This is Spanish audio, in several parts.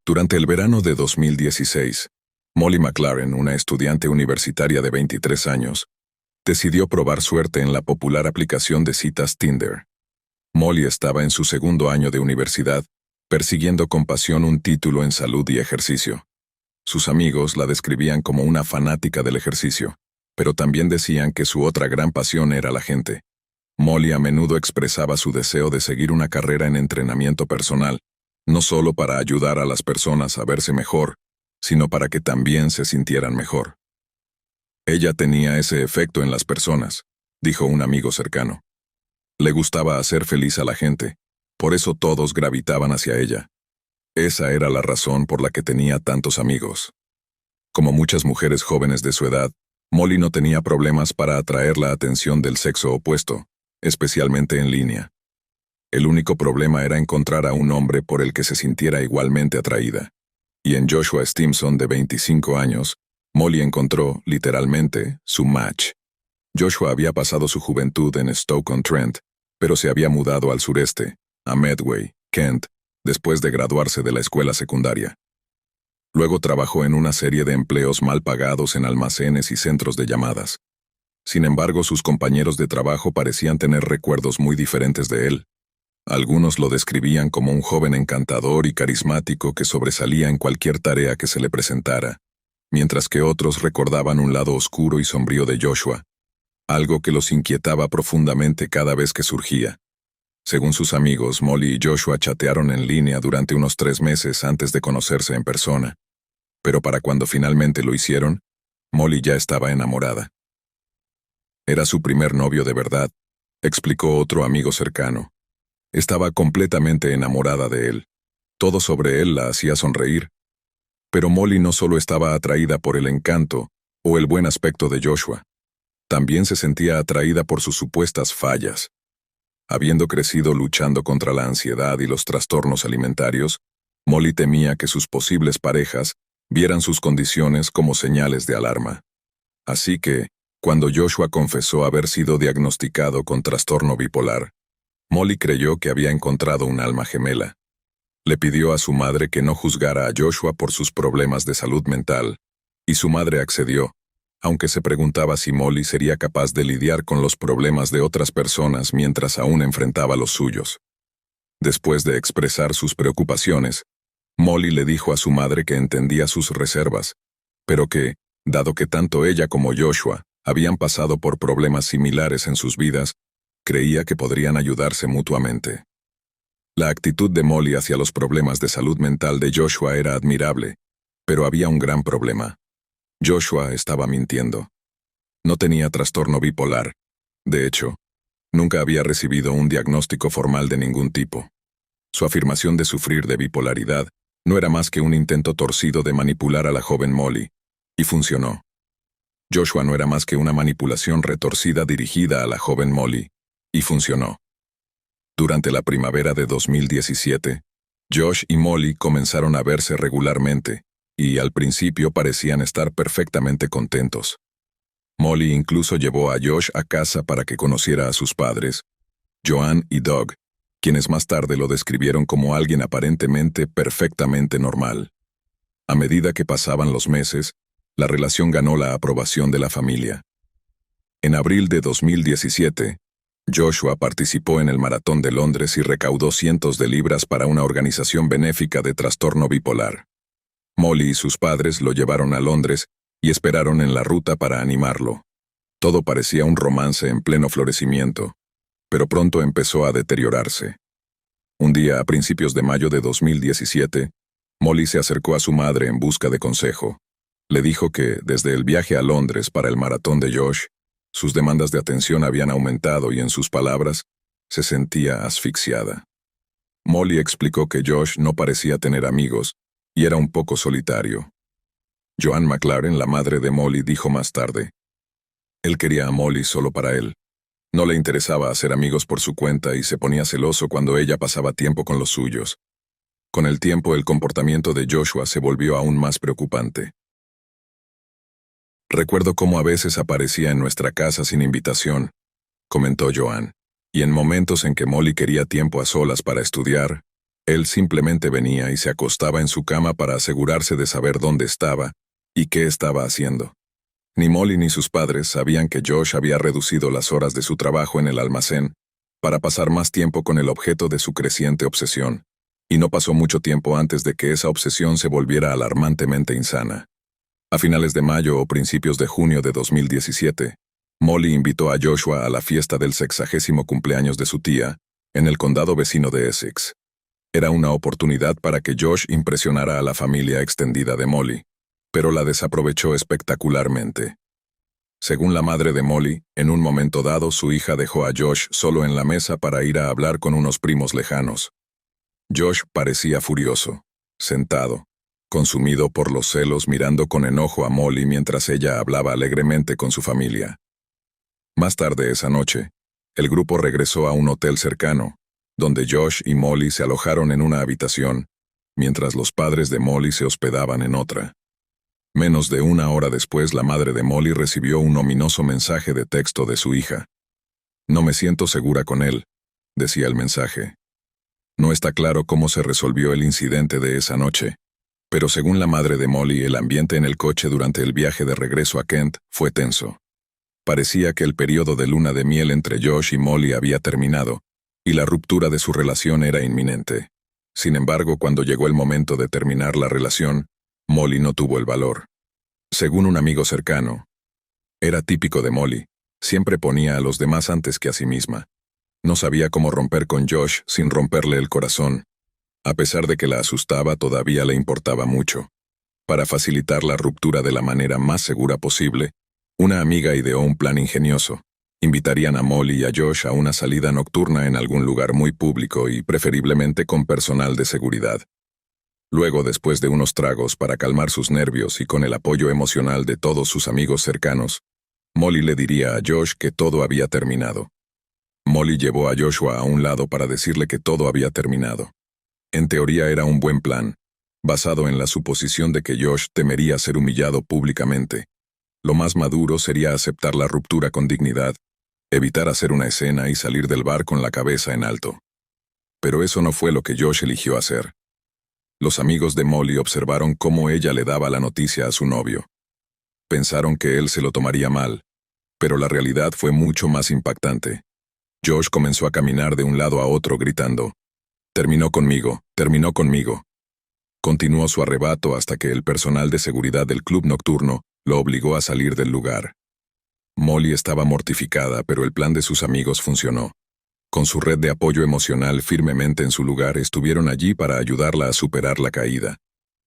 Durante el verano de 2016, Molly McLaren, una estudiante universitaria de 23 años, decidió probar suerte en la popular aplicación de citas Tinder. Molly estaba en su segundo año de universidad, persiguiendo con pasión un título en salud y ejercicio. Sus amigos la describían como una fanática del ejercicio, pero también decían que su otra gran pasión era la gente. Molly a menudo expresaba su deseo de seguir una carrera en entrenamiento personal, no solo para ayudar a las personas a verse mejor, sino para que también se sintieran mejor. Ella tenía ese efecto en las personas, dijo un amigo cercano. Le gustaba hacer feliz a la gente, por eso todos gravitaban hacia ella. Esa era la razón por la que tenía tantos amigos. Como muchas mujeres jóvenes de su edad, Molly no tenía problemas para atraer la atención del sexo opuesto, especialmente en línea. El único problema era encontrar a un hombre por el que se sintiera igualmente atraída. Y en Joshua Stimson, de 25 años, Molly encontró, literalmente, su match. Joshua había pasado su juventud en Stoke-on-Trent, pero se había mudado al sureste, a Medway, Kent, después de graduarse de la escuela secundaria. Luego trabajó en una serie de empleos mal pagados en almacenes y centros de llamadas. Sin embargo, sus compañeros de trabajo parecían tener recuerdos muy diferentes de él. Algunos lo describían como un joven encantador y carismático que sobresalía en cualquier tarea que se le presentara, mientras que otros recordaban un lado oscuro y sombrío de Joshua, algo que los inquietaba profundamente cada vez que surgía. Según sus amigos, Molly y Joshua chatearon en línea durante unos 3 meses antes de conocerse en persona. Pero para cuando finalmente lo hicieron, Molly ya estaba enamorada. Era su primer novio de verdad, explicó otro amigo cercano. Estaba completamente enamorada de él. Todo sobre él la hacía sonreír. Pero Molly no solo estaba atraída por el encanto o el buen aspecto de Joshua. También se sentía atraída por sus supuestas fallas. Habiendo crecido luchando contra la ansiedad y los trastornos alimentarios, Molly temía que sus posibles parejas vieran sus condiciones como señales de alarma. Así que, cuando Joshua confesó haber sido diagnosticado con trastorno bipolar, Molly creyó que había encontrado un alma gemela. Le pidió a su madre que no juzgara a Joshua por sus problemas de salud mental, y su madre accedió, aunque se preguntaba si Molly sería capaz de lidiar con los problemas de otras personas mientras aún enfrentaba los suyos. Después de expresar sus preocupaciones, Molly le dijo a su madre que entendía sus reservas, pero que, dado que tanto ella como Joshua habían pasado por problemas similares en sus vidas, creía que podrían ayudarse mutuamente. La actitud de Molly hacia los problemas de salud mental de Joshua era admirable, pero había un gran problema. Joshua estaba mintiendo. No tenía trastorno bipolar. De hecho, nunca había recibido un diagnóstico formal de ningún tipo. Su afirmación de sufrir de bipolaridad no era más que un intento torcido de manipular a la joven Molly, y funcionó. Joshua no era más que una manipulación retorcida dirigida a la joven Molly, y funcionó. Durante la primavera de 2017, Josh y Molly comenzaron a verse regularmente, y al principio parecían estar perfectamente contentos. Molly incluso llevó a Josh a casa para que conociera a sus padres, Joanne y Doug, quienes más tarde lo describieron como alguien aparentemente perfectamente normal. A medida que pasaban los meses, la relación ganó la aprobación de la familia. En abril de 2017, Joshua participó en el Maratón de Londres y recaudó cientos de libras para una organización benéfica de trastorno bipolar. Molly y sus padres lo llevaron a Londres y esperaron en la ruta para animarlo. Todo parecía un romance en pleno florecimiento, pero pronto empezó a deteriorarse. Un día, a principios de mayo de 2017, Molly se acercó a su madre en busca de consejo. Le dijo que, desde el viaje a Londres para el maratón de Josh, sus demandas de atención habían aumentado y, en sus palabras, se sentía asfixiada. Molly explicó que Josh no parecía tener amigos y era un poco solitario. Joanne McLaren, la madre de Molly, dijo más tarde: él quería a Molly solo para él. No le interesaba hacer amigos por su cuenta y se ponía celoso cuando ella pasaba tiempo con los suyos. Con el tiempo, el comportamiento de Joshua se volvió aún más preocupante. Recuerdo cómo a veces aparecía en nuestra casa sin invitación, comentó Joanne, y en momentos en que Molly quería tiempo a solas para estudiar, Él simplemente venía y se acostaba en su cama para asegurarse de saber dónde estaba y qué estaba haciendo. Ni Molly ni sus padres sabían que Josh había reducido las horas de su trabajo en el almacén para pasar más tiempo con el objeto de su creciente obsesión, y no pasó mucho tiempo antes de que esa obsesión se volviera alarmantemente insana. A finales de mayo o principios de junio de 2017, Molly invitó a Joshua a la fiesta del 60º cumpleaños de su tía, en el condado vecino de Essex. Era una oportunidad para que Josh impresionara a la familia extendida de Molly, pero la desaprovechó espectacularmente. Según la madre de Molly, en un momento dado su hija dejó a Josh solo en la mesa para ir a hablar con unos primos lejanos. Josh parecía furioso, sentado, consumido por los celos, mirando con enojo a Molly mientras ella hablaba alegremente con su familia. Más tarde esa noche, el grupo regresó a un hotel cercano, donde Josh y Molly se alojaron en una habitación, mientras los padres de Molly se hospedaban en otra. Menos de una hora después, la madre de Molly recibió un ominoso mensaje de texto de su hija. «No me siento segura con él», decía el mensaje. No está claro cómo se resolvió el incidente de esa noche, pero según la madre de Molly, el ambiente en el coche durante el viaje de regreso a Kent fue tenso. Parecía que el periodo de luna de miel entre Josh y Molly había terminado, y la ruptura de su relación era inminente. Sin embargo, cuando llegó el momento de terminar la relación, Molly no tuvo el valor. Según un amigo cercano, era típico de Molly, siempre ponía a los demás antes que a sí misma. No sabía cómo romper con Josh sin romperle el corazón. A pesar de que la asustaba, todavía le importaba mucho. Para facilitar la ruptura de la manera más segura posible, una amiga ideó un plan ingenioso. Invitarían a Molly y a Josh a una salida nocturna en algún lugar muy público y preferiblemente con personal de seguridad. Luego, después de unos tragos para calmar sus nervios y con el apoyo emocional de todos sus amigos cercanos, Molly le diría a Josh que todo había terminado. Molly llevó a Joshua a un lado para decirle que todo había terminado. En teoría era un buen plan, basado en la suposición de que Josh temería ser humillado públicamente. Lo más maduro sería aceptar la ruptura con dignidad, evitar hacer una escena y salir del bar con la cabeza en alto. Pero eso no fue lo que Josh eligió hacer. Los amigos de Molly observaron cómo ella le daba la noticia a su novio. Pensaron que él se lo tomaría mal, pero la realidad fue mucho más impactante. Josh comenzó a caminar de un lado a otro gritando, «Terminó conmigo, terminó conmigo». Continuó su arrebato hasta que el personal de seguridad del club nocturno lo obligó a salir del lugar. Molly estaba mortificada, pero el plan de sus amigos funcionó. Con su red de apoyo emocional firmemente en su lugar, estuvieron allí para ayudarla a superar la caída.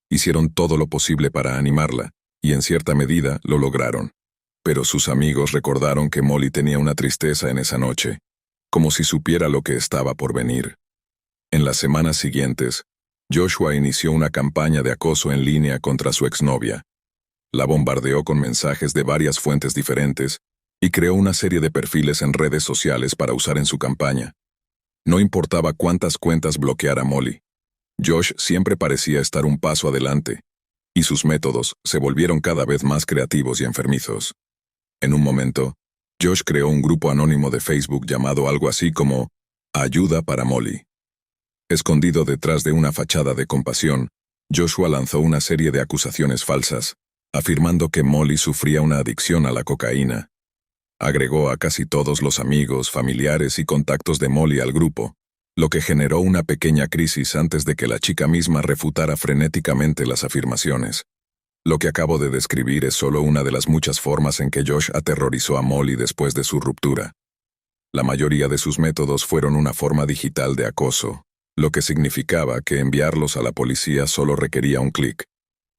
Hicieron todo lo posible para animarla, y en cierta medida lo lograron. Pero sus amigos recordaron que Molly tenía una tristeza en esa noche, como si supiera lo que estaba por venir. En las semanas siguientes, Joshua inició una campaña de acoso en línea contra su exnovia. La bombardeó con mensajes de varias fuentes diferentes y creó una serie de perfiles en redes sociales para usar en su campaña. No importaba cuántas cuentas bloqueara Molly, Josh siempre parecía estar un paso adelante, y sus métodos se volvieron cada vez más creativos y enfermizos. En un momento, Josh creó un grupo anónimo de Facebook llamado algo así como Ayuda para Molly. Escondido detrás de una fachada de compasión, Joshua lanzó una serie de acusaciones falsas, afirmando que Molly sufría una adicción a la cocaína. Agregó a casi todos los amigos, familiares y contactos de Molly al grupo, lo que generó una pequeña crisis antes de que la chica misma refutara frenéticamente las afirmaciones. Lo que acabo de describir es solo una de las muchas formas en que Josh aterrorizó a Molly después de su ruptura. La mayoría de sus métodos fueron una forma digital de acoso, lo que significaba que enviarlos a la policía solo requería un clic.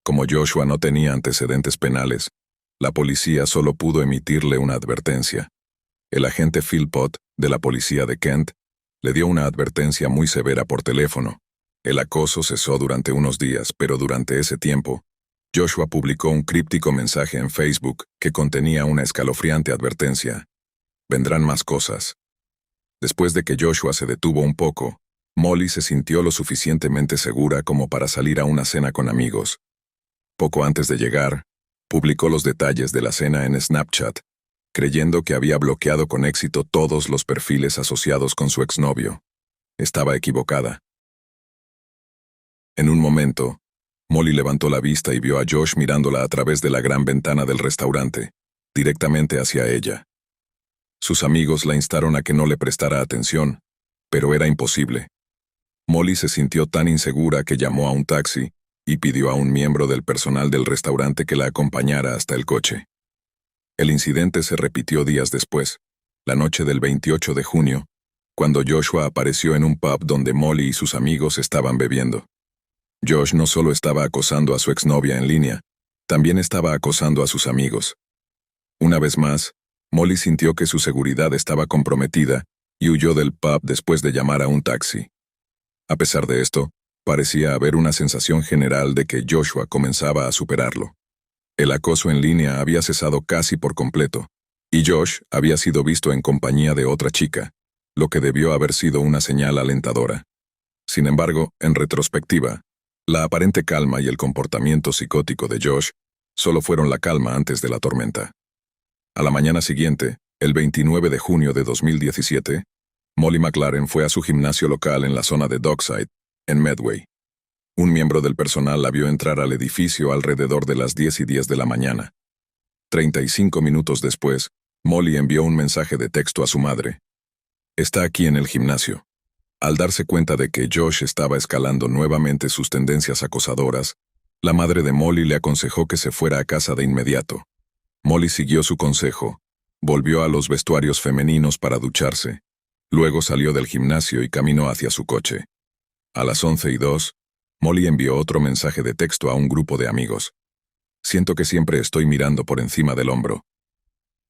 Como Joshua no tenía antecedentes penales, la policía solo pudo emitirle una advertencia. El agente Philpott, de la policía de Kent, le dio una advertencia muy severa por teléfono. El acoso cesó durante unos días, pero durante ese tiempo, Joshua publicó un críptico mensaje en Facebook que contenía una escalofriante advertencia. Vendrán más cosas. Después de que Joshua se detuvo un poco, Molly se sintió lo suficientemente segura como para salir a una cena con amigos. Poco antes de llegar, publicó los detalles de la cena en Snapchat, creyendo que había bloqueado con éxito todos los perfiles asociados con su exnovio. Estaba equivocada. En un momento, Molly levantó la vista y vio a Josh mirándola a través de la gran ventana del restaurante, directamente hacia ella. Sus amigos la instaron a que no le prestara atención, pero era imposible. Molly se sintió tan insegura que llamó a un taxi y pidió a un miembro del personal del restaurante que la acompañara hasta el coche. El incidente se repitió días después, la noche del 28 de junio, cuando Joshua apareció en un pub donde Molly y sus amigos estaban bebiendo. Josh no solo estaba acosando a su exnovia en línea, también estaba acosando a sus amigos. Una vez más, Molly sintió que su seguridad estaba comprometida y huyó del pub después de llamar a un taxi. A pesar de esto, parecía haber una sensación general de que Joshua comenzaba a superarlo. El acoso en línea había cesado casi por completo, y Josh había sido visto en compañía de otra chica, lo que debió haber sido una señal alentadora. Sin embargo, en retrospectiva, la aparente calma y el comportamiento psicótico de Josh solo fueron la calma antes de la tormenta. A la mañana siguiente, el 29 de junio de 2017, Molly McLaren fue a su gimnasio local en la zona de Dockside, en Medway. Un miembro del personal la vio entrar al edificio alrededor de las 10:10 de la mañana. 35 minutos después, Molly envió un mensaje de texto a su madre. Está aquí en el gimnasio. Al darse cuenta de que Josh estaba escalando nuevamente sus tendencias acosadoras, la madre de Molly le aconsejó que se fuera a casa de inmediato. Molly siguió su consejo, volvió a los vestuarios femeninos para ducharse, luego salió del gimnasio y caminó hacia su coche. A las 11:02, Molly envió otro mensaje de texto a un grupo de amigos. Siento que siempre estoy mirando por encima del hombro.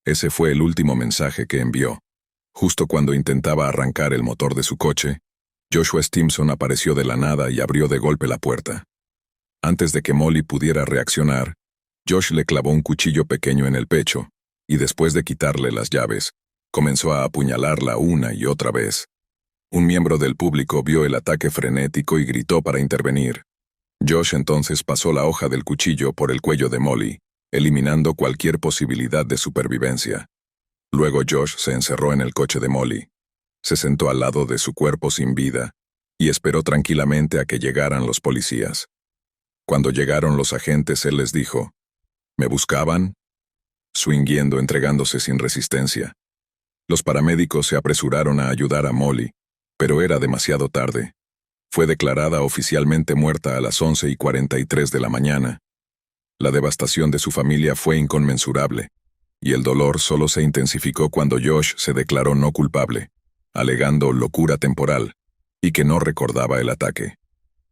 Ese fue el último mensaje que envió. Justo cuando intentaba arrancar el motor de su coche, Joshua Stimson apareció de la nada y abrió de golpe la puerta. Antes de que Molly pudiera reaccionar, Josh le clavó un cuchillo pequeño en el pecho, y después de quitarle las llaves, comenzó a apuñalarla una y otra vez. Un miembro del público vio el ataque frenético y gritó para intervenir. Josh entonces pasó la hoja del cuchillo por el cuello de Molly, eliminando cualquier posibilidad de supervivencia. Luego Josh se encerró en el coche de Molly. Se sentó al lado de su cuerpo sin vida y esperó tranquilamente a que llegaran los policías. Cuando llegaron los agentes, él les dijo, ¿me buscaban? Swinguiendo, entregándose sin resistencia. Los paramédicos se apresuraron a ayudar a Molly, pero era demasiado tarde. Fue declarada oficialmente muerta a las 11:43 de la mañana. La devastación de su familia fue inconmensurable, y el dolor solo se intensificó cuando Josh se declaró no culpable, alegando locura temporal, y que no recordaba el ataque.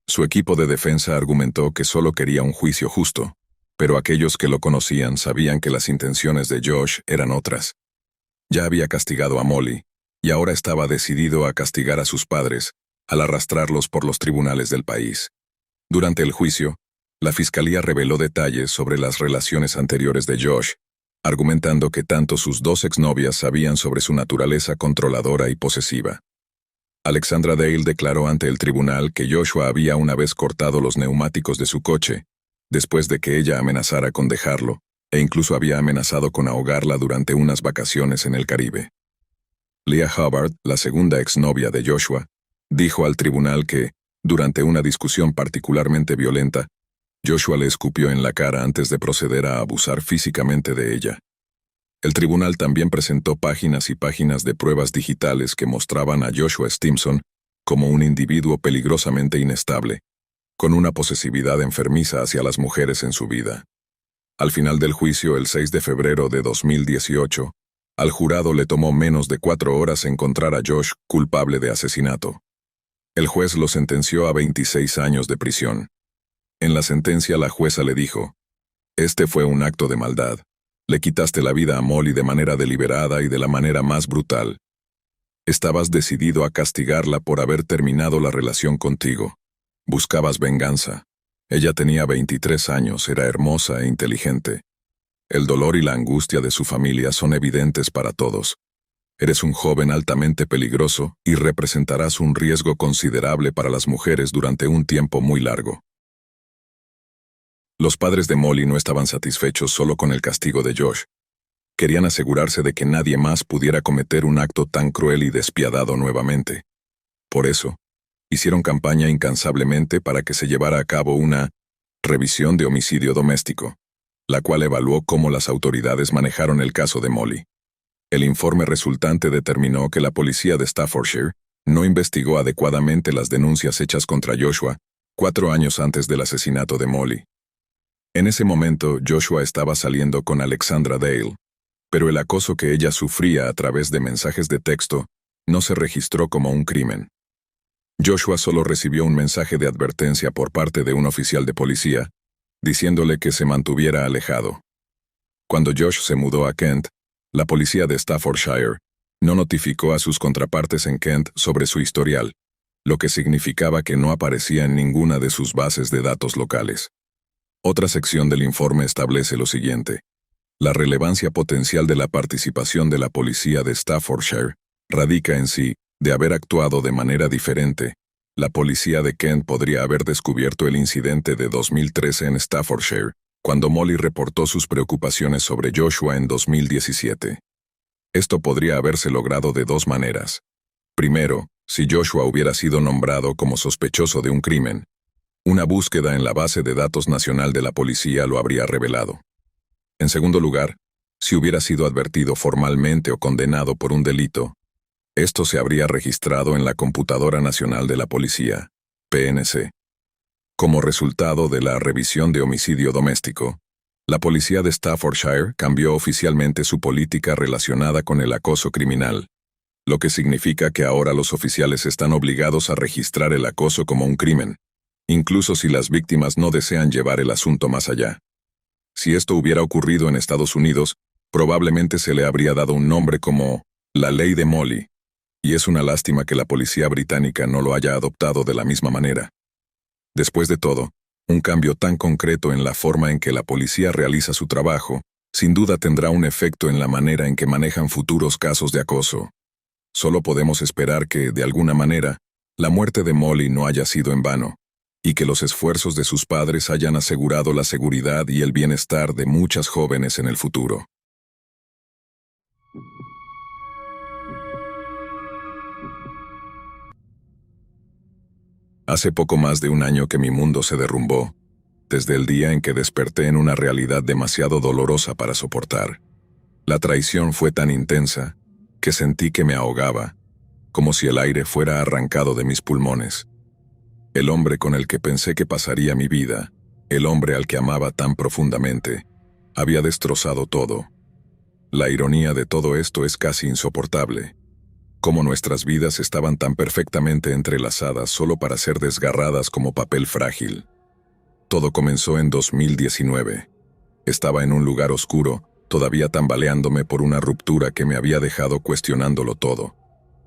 Su equipo de defensa argumentó que solo quería un juicio justo, pero aquellos que lo conocían sabían que las intenciones de Josh eran otras. Ya había castigado a Molly, y ahora estaba decidido a castigar a sus padres, al arrastrarlos por los tribunales del país. Durante el juicio, la fiscalía reveló detalles sobre las relaciones anteriores de Josh, argumentando que tanto sus dos exnovias sabían sobre su naturaleza controladora y posesiva. Alexandra Dale declaró ante el tribunal que Joshua había una vez cortado los neumáticos de su coche, después de que ella amenazara con dejarlo, e incluso había amenazado con ahogarla durante unas vacaciones en el Caribe. Leah Hubbard, la segunda exnovia de Joshua, dijo al tribunal que, durante una discusión particularmente violenta, Joshua le escupió en la cara antes de proceder a abusar físicamente de ella. El tribunal también presentó páginas y páginas de pruebas digitales que mostraban a Joshua Stimson como un individuo peligrosamente inestable, con una posesividad enfermiza hacia las mujeres en su vida. Al final del juicio, el 6 de febrero de 2018, al jurado le tomó menos de 4 horas encontrar a Josh culpable de asesinato. El juez lo sentenció a 26 años de prisión. En la sentencia, la jueza le dijo, «Este fue un acto de maldad. Le quitaste la vida a Molly de manera deliberada y de la manera más brutal. Estabas decidido a castigarla por haber terminado la relación contigo. Buscabas venganza. Ella tenía 23 años, era hermosa e inteligente. El dolor y la angustia de su familia son evidentes para todos. Eres un joven altamente peligroso y representarás un riesgo considerable para las mujeres durante un tiempo muy largo». Los padres de Molly no estaban satisfechos solo con el castigo de Josh. Querían asegurarse de que nadie más pudiera cometer un acto tan cruel y despiadado nuevamente. Por eso, hicieron campaña incansablemente para que se llevara a cabo una revisión de homicidio doméstico, la cual evaluó cómo las autoridades manejaron el caso de Molly. El informe resultante determinó que la policía de Staffordshire no investigó adecuadamente las denuncias hechas contra Joshua 4 años antes del asesinato de Molly. En ese momento, Joshua estaba saliendo con Alexandra Dale, pero el acoso que ella sufría a través de mensajes de texto no se registró como un crimen. Joshua solo recibió un mensaje de advertencia por parte de un oficial de policía, diciéndole que se mantuviera alejado. Cuando Josh se mudó a Kent, la policía de Staffordshire no notificó a sus contrapartes en Kent sobre su historial, lo que significaba que no aparecía en ninguna de sus bases de datos locales. Otra sección del informe establece lo siguiente: la relevancia potencial de la participación de la policía de Staffordshire radica en sí, de haber actuado de manera diferente. La policía de Kent podría haber descubierto el incidente de 2013 en Staffordshire, cuando Molly reportó sus preocupaciones sobre Joshua en 2017. Esto podría haberse logrado de 2 maneras. Primero, si Joshua hubiera sido nombrado como sospechoso de un crimen, una búsqueda en la base de datos nacional de la policía lo habría revelado. En segundo lugar, si hubiera sido advertido formalmente o condenado por un delito, esto se habría registrado en la Computadora Nacional de la Policía, PNC. Como resultado de la revisión de homicidio doméstico, la policía de Staffordshire cambió oficialmente su política relacionada con el acoso criminal, lo que significa que ahora los oficiales están obligados a registrar el acoso como un crimen, incluso si las víctimas no desean llevar el asunto más allá. Si esto hubiera ocurrido en Estados Unidos, probablemente se le habría dado un nombre como la Ley de Molly, y es una lástima que la policía británica no lo haya adoptado de la misma manera. Después de todo, un cambio tan concreto en la forma en que la policía realiza su trabajo, sin duda tendrá un efecto en la manera en que manejan futuros casos de acoso. Solo podemos esperar que, de alguna manera, la muerte de Molly no haya sido en vano, y que los esfuerzos de sus padres hayan asegurado la seguridad y el bienestar de muchas jóvenes en el futuro. Hace poco más de un año que mi mundo se derrumbó, desde el día en que desperté en una realidad demasiado dolorosa para soportar. La traición fue tan intensa que sentí que me ahogaba, como si el aire fuera arrancado de mis pulmones. El hombre con el que pensé que pasaría mi vida, el hombre al que amaba tan profundamente, había destrozado todo. La ironía de todo esto es casi insoportable. Cómo nuestras vidas estaban tan perfectamente entrelazadas solo para ser desgarradas como papel frágil. Todo comenzó en 2019. Estaba en un lugar oscuro, todavía tambaleándome por una ruptura que me había dejado cuestionándolo todo.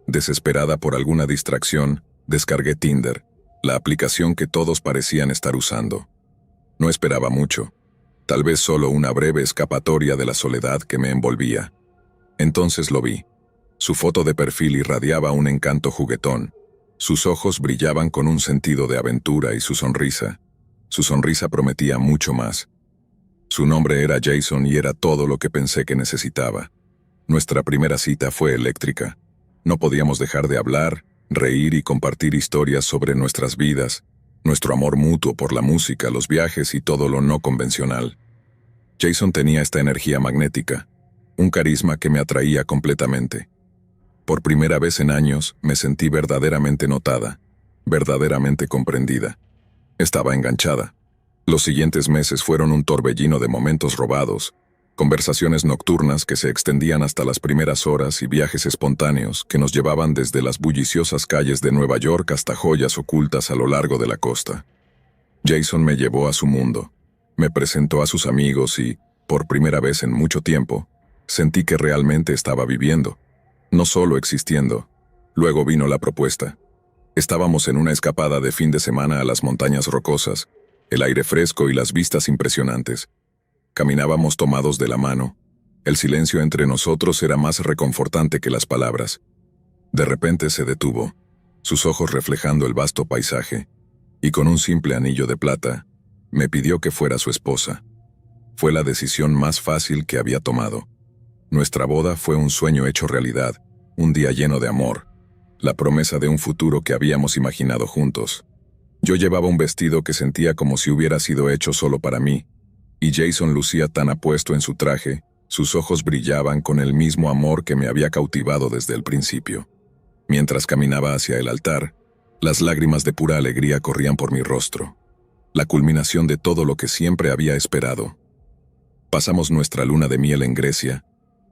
Desesperada por alguna distracción, descargué Tinder, la aplicación que todos parecían estar usando. No esperaba mucho, tal vez solo una breve escapatoria de la soledad que me envolvía. Entonces lo vi. Su foto de perfil irradiaba un encanto juguetón. Sus ojos brillaban con un sentido de aventura y su sonrisa prometía mucho más. Su nombre era Jason y era todo lo que pensé que necesitaba. Nuestra primera cita fue eléctrica. No podíamos dejar de hablar, reír y compartir historias sobre nuestras vidas, nuestro amor mutuo por la música, los viajes y todo lo no convencional. Jason tenía esta energía magnética, un carisma que me atraía completamente. Por primera vez en años, me sentí verdaderamente notada, verdaderamente comprendida. Estaba enganchada. Los siguientes meses fueron un torbellino de momentos robados, conversaciones nocturnas que se extendían hasta las primeras horas y viajes espontáneos que nos llevaban desde las bulliciosas calles de Nueva York hasta joyas ocultas a lo largo de la costa. Jason me llevó a su mundo, me presentó a sus amigos y, por primera vez en mucho tiempo, sentí que realmente estaba viviendo. No solo existiendo. Luego vino la propuesta. Estábamos en una escapada de fin de semana a las montañas rocosas, el aire fresco y las vistas impresionantes. Caminábamos tomados de la mano. El silencio entre nosotros era más reconfortante que las palabras. De repente se detuvo, sus ojos reflejando el vasto paisaje, y con un simple anillo de plata, me pidió que fuera su esposa. Fue la decisión más fácil que había tomado. Nuestra boda fue un sueño hecho realidad, un día lleno de amor. la promesa de un futuro que habíamos imaginado juntos. Yo llevaba un vestido que sentía como si hubiera sido hecho solo para mí, y Jason lucía tan apuesto en su traje, sus ojos brillaban con el mismo amor que me había cautivado desde el principio. Mientras caminaba hacia el altar, las lágrimas de pura alegría corrían por mi rostro, la culminación de todo lo que siempre había esperado. Pasamos nuestra luna de miel en Grecia,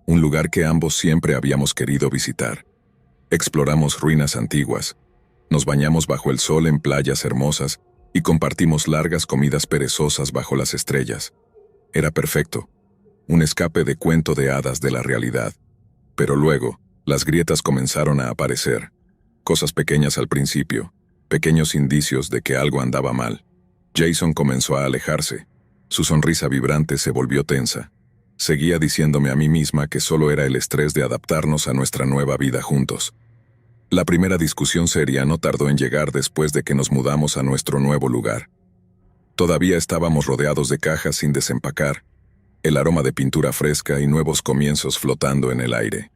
un lugar que ambos siempre habíamos querido visitar. Exploramos ruinas antiguas, nos bañamos bajo el sol en playas hermosas y compartimos largas comidas perezosas bajo las estrellas. Era perfecto, un escape de cuento de hadas de la realidad. Pero luego, las grietas comenzaron a aparecer, cosas pequeñas al principio, pequeños indicios de que algo andaba mal. Jason comenzó a alejarse. Su sonrisa vibrante se volvió tensa. Seguía diciéndome a mí misma que solo era el estrés de adaptarnos a nuestra nueva vida juntos. La primera discusión seria no tardó en llegar después de que nos mudamos a nuestro nuevo lugar. Todavía estábamos rodeados de cajas sin desempacar, el aroma de pintura fresca y nuevos comienzos flotando en el aire.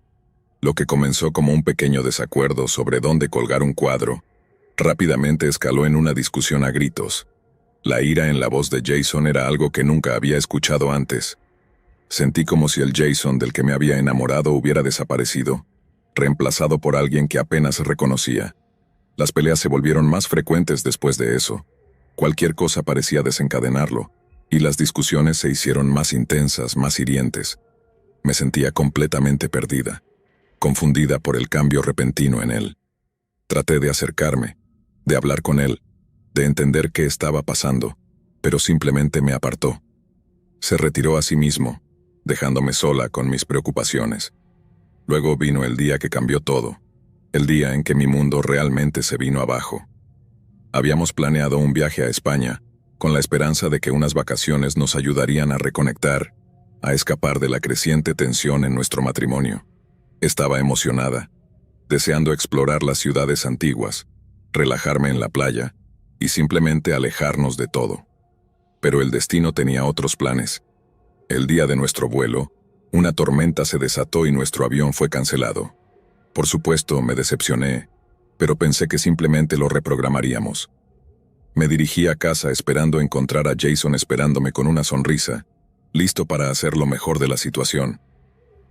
Lo que comenzó como un pequeño desacuerdo sobre dónde colgar un cuadro, rápidamente escaló en una discusión a gritos. La ira en la voz de Jason era algo que nunca había escuchado antes. Sentí como si el Jason del que me había enamorado hubiera desaparecido, reemplazado por alguien que apenas reconocía. Las peleas se volvieron más frecuentes después de eso. Cualquier cosa parecía desencadenarlo, y las discusiones se hicieron más intensas, más hirientes. Me sentía completamente perdida, confundida por el cambio repentino en él. Traté de acercarme, de hablar con él, de entender qué estaba pasando, pero simplemente me apartó. Se retiró a sí mismo, dejándome sola con mis preocupaciones. Luego vino el día que cambió todo, el día en que mi mundo realmente se vino abajo. Habíamos planeado un viaje a España, con la esperanza de que unas vacaciones nos ayudarían a reconectar, a escapar de la creciente tensión en nuestro matrimonio. Estaba emocionada, deseando explorar las ciudades antiguas, relajarme en la playa y simplemente alejarnos de todo. Pero el destino tenía otros planes. El día de nuestro vuelo, una tormenta se desató y nuestro avión fue cancelado. Por supuesto, me decepcioné, pero pensé que simplemente lo reprogramaríamos. Me dirigí a casa esperando encontrar a Jason esperándome con una sonrisa, listo para hacer lo mejor de la situación.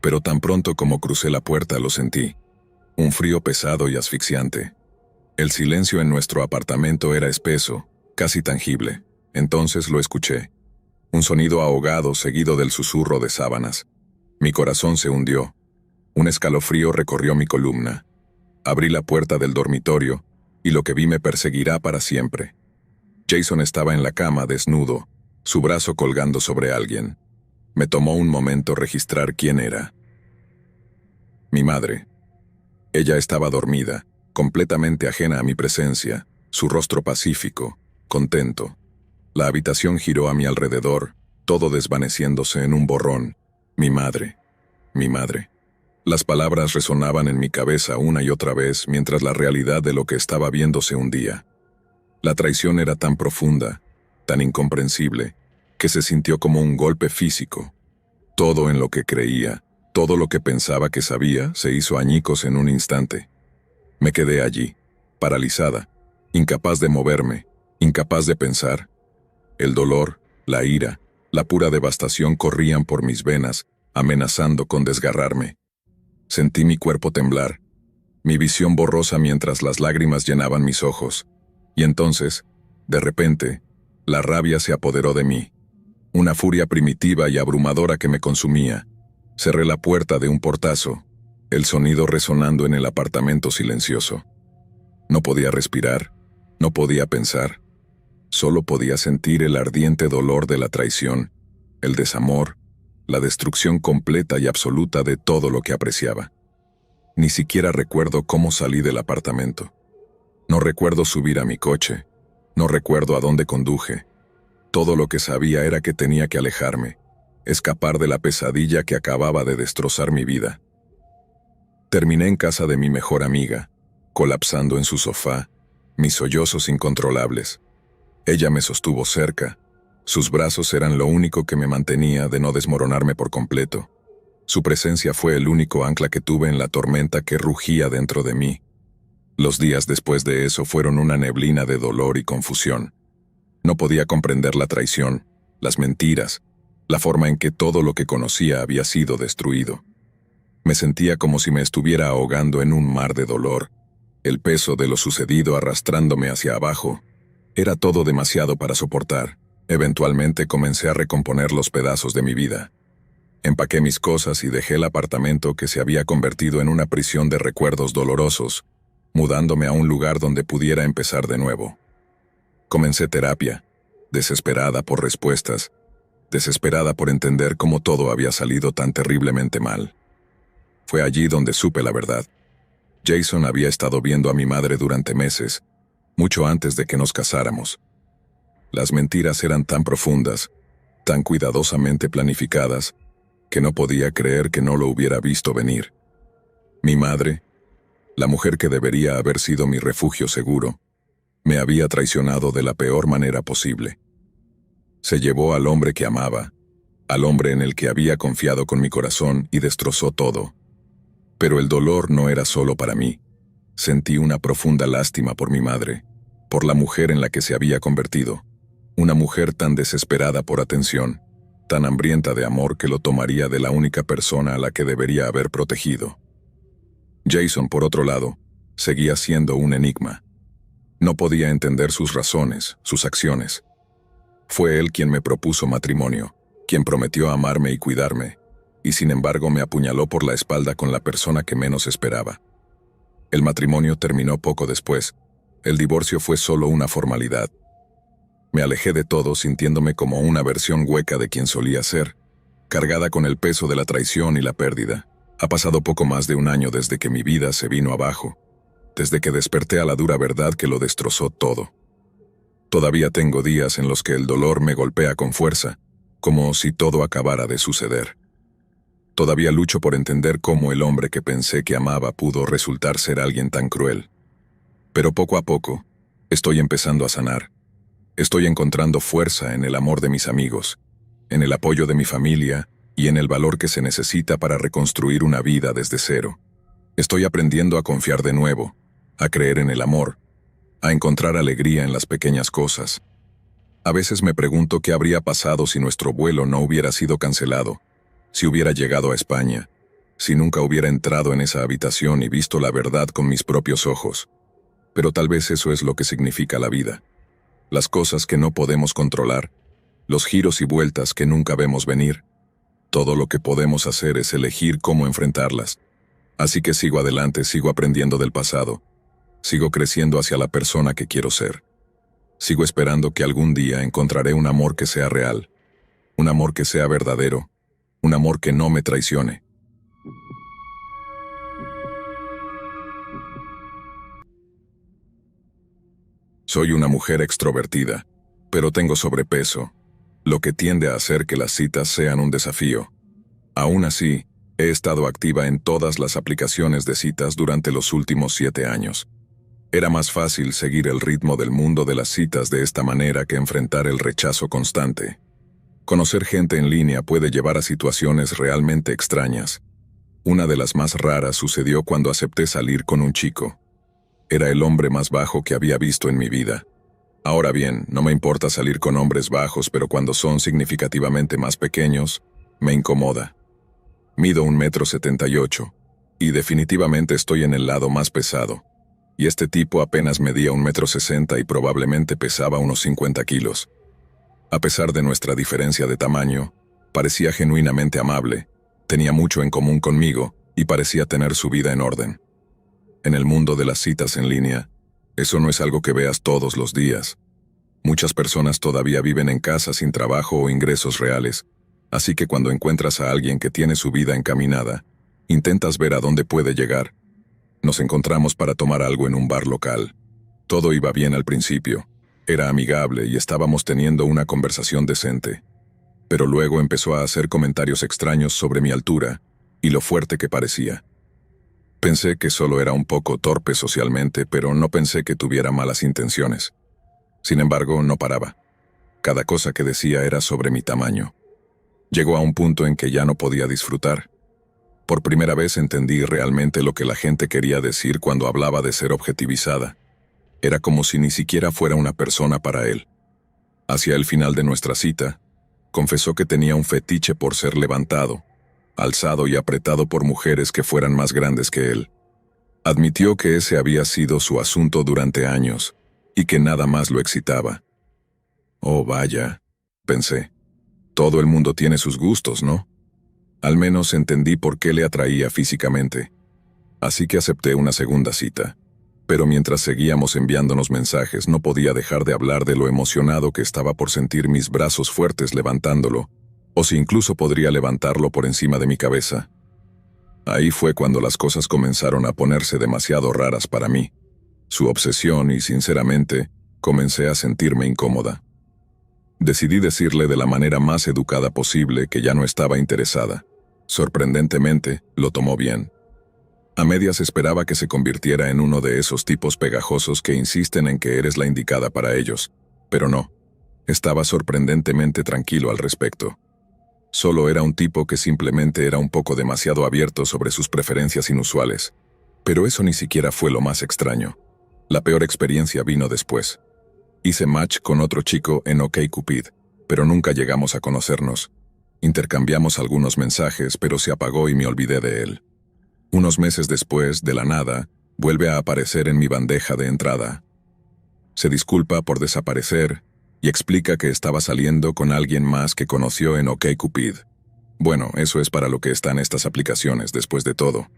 Pero tan pronto como crucé la puerta lo sentí. Un frío pesado y asfixiante. El silencio en nuestro apartamento era espeso, casi tangible. Entonces lo escuché. Un sonido ahogado seguido del susurro de sábanas. Mi corazón se hundió. Un escalofrío recorrió mi columna. Abrí la puerta del dormitorio, y lo que vi me perseguirá para siempre. Jason estaba en la cama, desnudo, su brazo colgando sobre alguien. Me tomó un momento registrar quién era. Mi madre. Ella estaba dormida, completamente ajena a mi presencia, su rostro pacífico, contento. La habitación giró a mi alrededor, todo desvaneciéndose en un borrón. Mi madre. Mi madre. Las palabras resonaban en mi cabeza una y otra vez mientras la realidad de lo que estaba viendo se hundía. La traición era tan profunda, tan incomprensible, que se sintió como un golpe físico. Todo en lo que creía, todo lo que pensaba que sabía, se hizo añicos en un instante. Me quedé allí, paralizada, incapaz de moverme, incapaz de pensar. El dolor, la ira, la pura devastación corrían por mis venas, amenazando con desgarrarme. Sentí mi cuerpo temblar, mi visión borrosa mientras las lágrimas llenaban mis ojos. Y entonces, de repente, la rabia se apoderó de mí. Una furia primitiva y abrumadora que me consumía. Cerré la puerta de un portazo, el sonido resonando en el apartamento silencioso. No podía respirar, no podía pensar. Solo podía sentir el ardiente dolor de la traición, el desamor, la destrucción completa y absoluta de todo lo que apreciaba. Ni siquiera recuerdo cómo salí del apartamento. No recuerdo subir a mi coche, no recuerdo a dónde conduje. Todo lo que sabía era que tenía que alejarme, escapar de la pesadilla que acababa de destrozar mi vida. Terminé en casa de mi mejor amiga, colapsando en su sofá, mis sollozos incontrolables. Ella me sostuvo cerca. Sus brazos eran lo único que me mantenía de no desmoronarme por completo. Su presencia fue el único ancla que tuve en la tormenta que rugía dentro de mí. Los días después de eso fueron una neblina de dolor y confusión. No podía comprender la traición, las mentiras, la forma en que todo lo que conocía había sido destruido. Me sentía como si me estuviera ahogando en un mar de dolor, el peso de lo sucedido arrastrándome hacia abajo. Era todo demasiado para soportar. Eventualmente comencé a recomponer los pedazos de mi vida. Empaqué mis cosas y dejé el apartamento que se había convertido en una prisión de recuerdos dolorosos, mudándome a un lugar donde pudiera empezar de nuevo. Comencé terapia, desesperada por respuestas, desesperada por entender cómo todo había salido tan terriblemente mal. Fue allí donde supe la verdad. Jason había estado viendo a mi madre durante meses, mucho antes de que nos casáramos. Las mentiras eran tan profundas, tan cuidadosamente planificadas, que no podía creer que no lo hubiera visto venir. Mi madre, la mujer que debería haber sido mi refugio seguro, me había traicionado de la peor manera posible. Se llevó al hombre que amaba, al hombre en el que había confiado con mi corazón y destrozó todo. Pero el dolor no era solo para mí. Sentí una profunda lástima por mi madre, por la mujer en la que se había convertido. Una mujer tan desesperada por atención, tan hambrienta de amor que lo tomaría de la única persona a la que debería haber protegido. Jason, por otro lado, seguía siendo un enigma. No podía entender sus razones, sus acciones. Fue él quien me propuso matrimonio, quien prometió amarme y cuidarme, y sin embargo me apuñaló por la espalda con la persona que menos esperaba. El matrimonio terminó poco después. El divorcio fue solo una formalidad. Me alejé de todo sintiéndome como una versión hueca de quien solía ser, cargada con el peso de la traición y la pérdida. Ha pasado poco más de un año desde que mi vida se vino abajo, desde que desperté a la dura verdad que lo destrozó todo. Todavía tengo días en los que el dolor me golpea con fuerza, como si todo acabara de suceder. Todavía lucho por entender cómo el hombre que pensé que amaba pudo resultar ser alguien tan cruel. Pero poco a poco, estoy empezando a sanar. Estoy encontrando fuerza en el amor de mis amigos, en el apoyo de mi familia y en el valor que se necesita para reconstruir una vida desde cero. Estoy aprendiendo a confiar de nuevo, a creer en el amor, a encontrar alegría en las pequeñas cosas. A veces me pregunto qué habría pasado si nuestro vuelo no hubiera sido cancelado, si hubiera llegado a España, si nunca hubiera entrado en esa habitación y visto la verdad con mis propios ojos. Pero tal vez eso es lo que significa la vida. Las cosas que no podemos controlar, los giros y vueltas que nunca vemos venir. Todo lo que podemos hacer es elegir cómo enfrentarlas. Así que sigo adelante, sigo aprendiendo del pasado. Sigo creciendo hacia la persona que quiero ser. Sigo esperando que algún día encontraré un amor que sea real, un amor que sea verdadero, un amor que no me traicione. Soy una mujer extrovertida, pero tengo sobrepeso, lo que tiende a hacer que las citas sean un desafío. Aún así, he estado activa en todas las aplicaciones de citas durante los últimos 7 años. Era más fácil seguir el ritmo del mundo de las citas de esta manera que enfrentar el rechazo constante. Conocer gente en línea puede llevar a situaciones realmente extrañas. Una de las más raras sucedió cuando acepté salir con un chico. Era el hombre más bajo que había visto en mi vida. Ahora bien, no me importa salir con hombres bajos, pero cuando son significativamente más pequeños, me incomoda. Mido 1,78 m, y definitivamente estoy en el lado más pesado. Y este tipo apenas medía 1,60 m y probablemente pesaba unos 50 kilos. A pesar de nuestra diferencia de tamaño, parecía genuinamente amable, tenía mucho en común conmigo y parecía tener su vida en orden. En el mundo de las citas en línea, eso no es algo que veas todos los días. Muchas personas todavía viven en casa sin trabajo o ingresos reales, así que cuando encuentras a alguien que tiene su vida encaminada, intentas ver a dónde puede llegar. Nos encontramos para tomar algo en un bar local. Todo iba bien al principio, era amigable y estábamos teniendo una conversación decente. Pero luego empezó a hacer comentarios extraños sobre mi altura y lo fuerte que parecía. Pensé que solo era un poco torpe socialmente, pero no pensé que tuviera malas intenciones. Sin embargo, no paraba. Cada cosa que decía era sobre mi tamaño. Llegó a un punto en que ya no podía disfrutar. Por primera vez entendí realmente lo que la gente quería decir cuando hablaba de ser objetivizada. Era como si ni siquiera fuera una persona para él. Hacia el final de nuestra cita, confesó que tenía un fetiche por ser levantado, alzado y apretado por mujeres que fueran más grandes que él. Admitió que ese había sido su asunto durante años, y que nada más lo excitaba. Oh, vaya, pensé. Todo el mundo tiene sus gustos, ¿no? Al menos entendí por qué le atraía físicamente. Así que acepté una segunda cita. Pero mientras seguíamos enviándonos mensajes, no podía dejar de hablar de lo emocionado que estaba por sentir mis brazos fuertes levantándolo, o si incluso podría levantarlo por encima de mi cabeza. Ahí fue cuando las cosas comenzaron a ponerse demasiado raras para mí. Su obsesión y, sinceramente, comencé a sentirme incómoda. Decidí decirle de la manera más educada posible que ya no estaba interesada. Sorprendentemente, lo tomó bien. A medias esperaba que se convirtiera en uno de esos tipos pegajosos que insisten en que eres la indicada para ellos, pero no. Estaba sorprendentemente tranquilo al respecto. Solo era un tipo que simplemente era un poco demasiado abierto sobre sus preferencias inusuales. Pero eso ni siquiera fue lo más extraño. La peor experiencia vino después. Hice match con otro chico en OkCupid, pero nunca llegamos a conocernos. Intercambiamos algunos mensajes, pero se apagó y me olvidé de él. Unos meses después, de la nada, vuelve a aparecer en mi bandeja de entrada. Se disculpa por desaparecer y explica que estaba saliendo con alguien más que conoció en OkCupid. Bueno, eso es para lo que están estas aplicaciones, después de todo.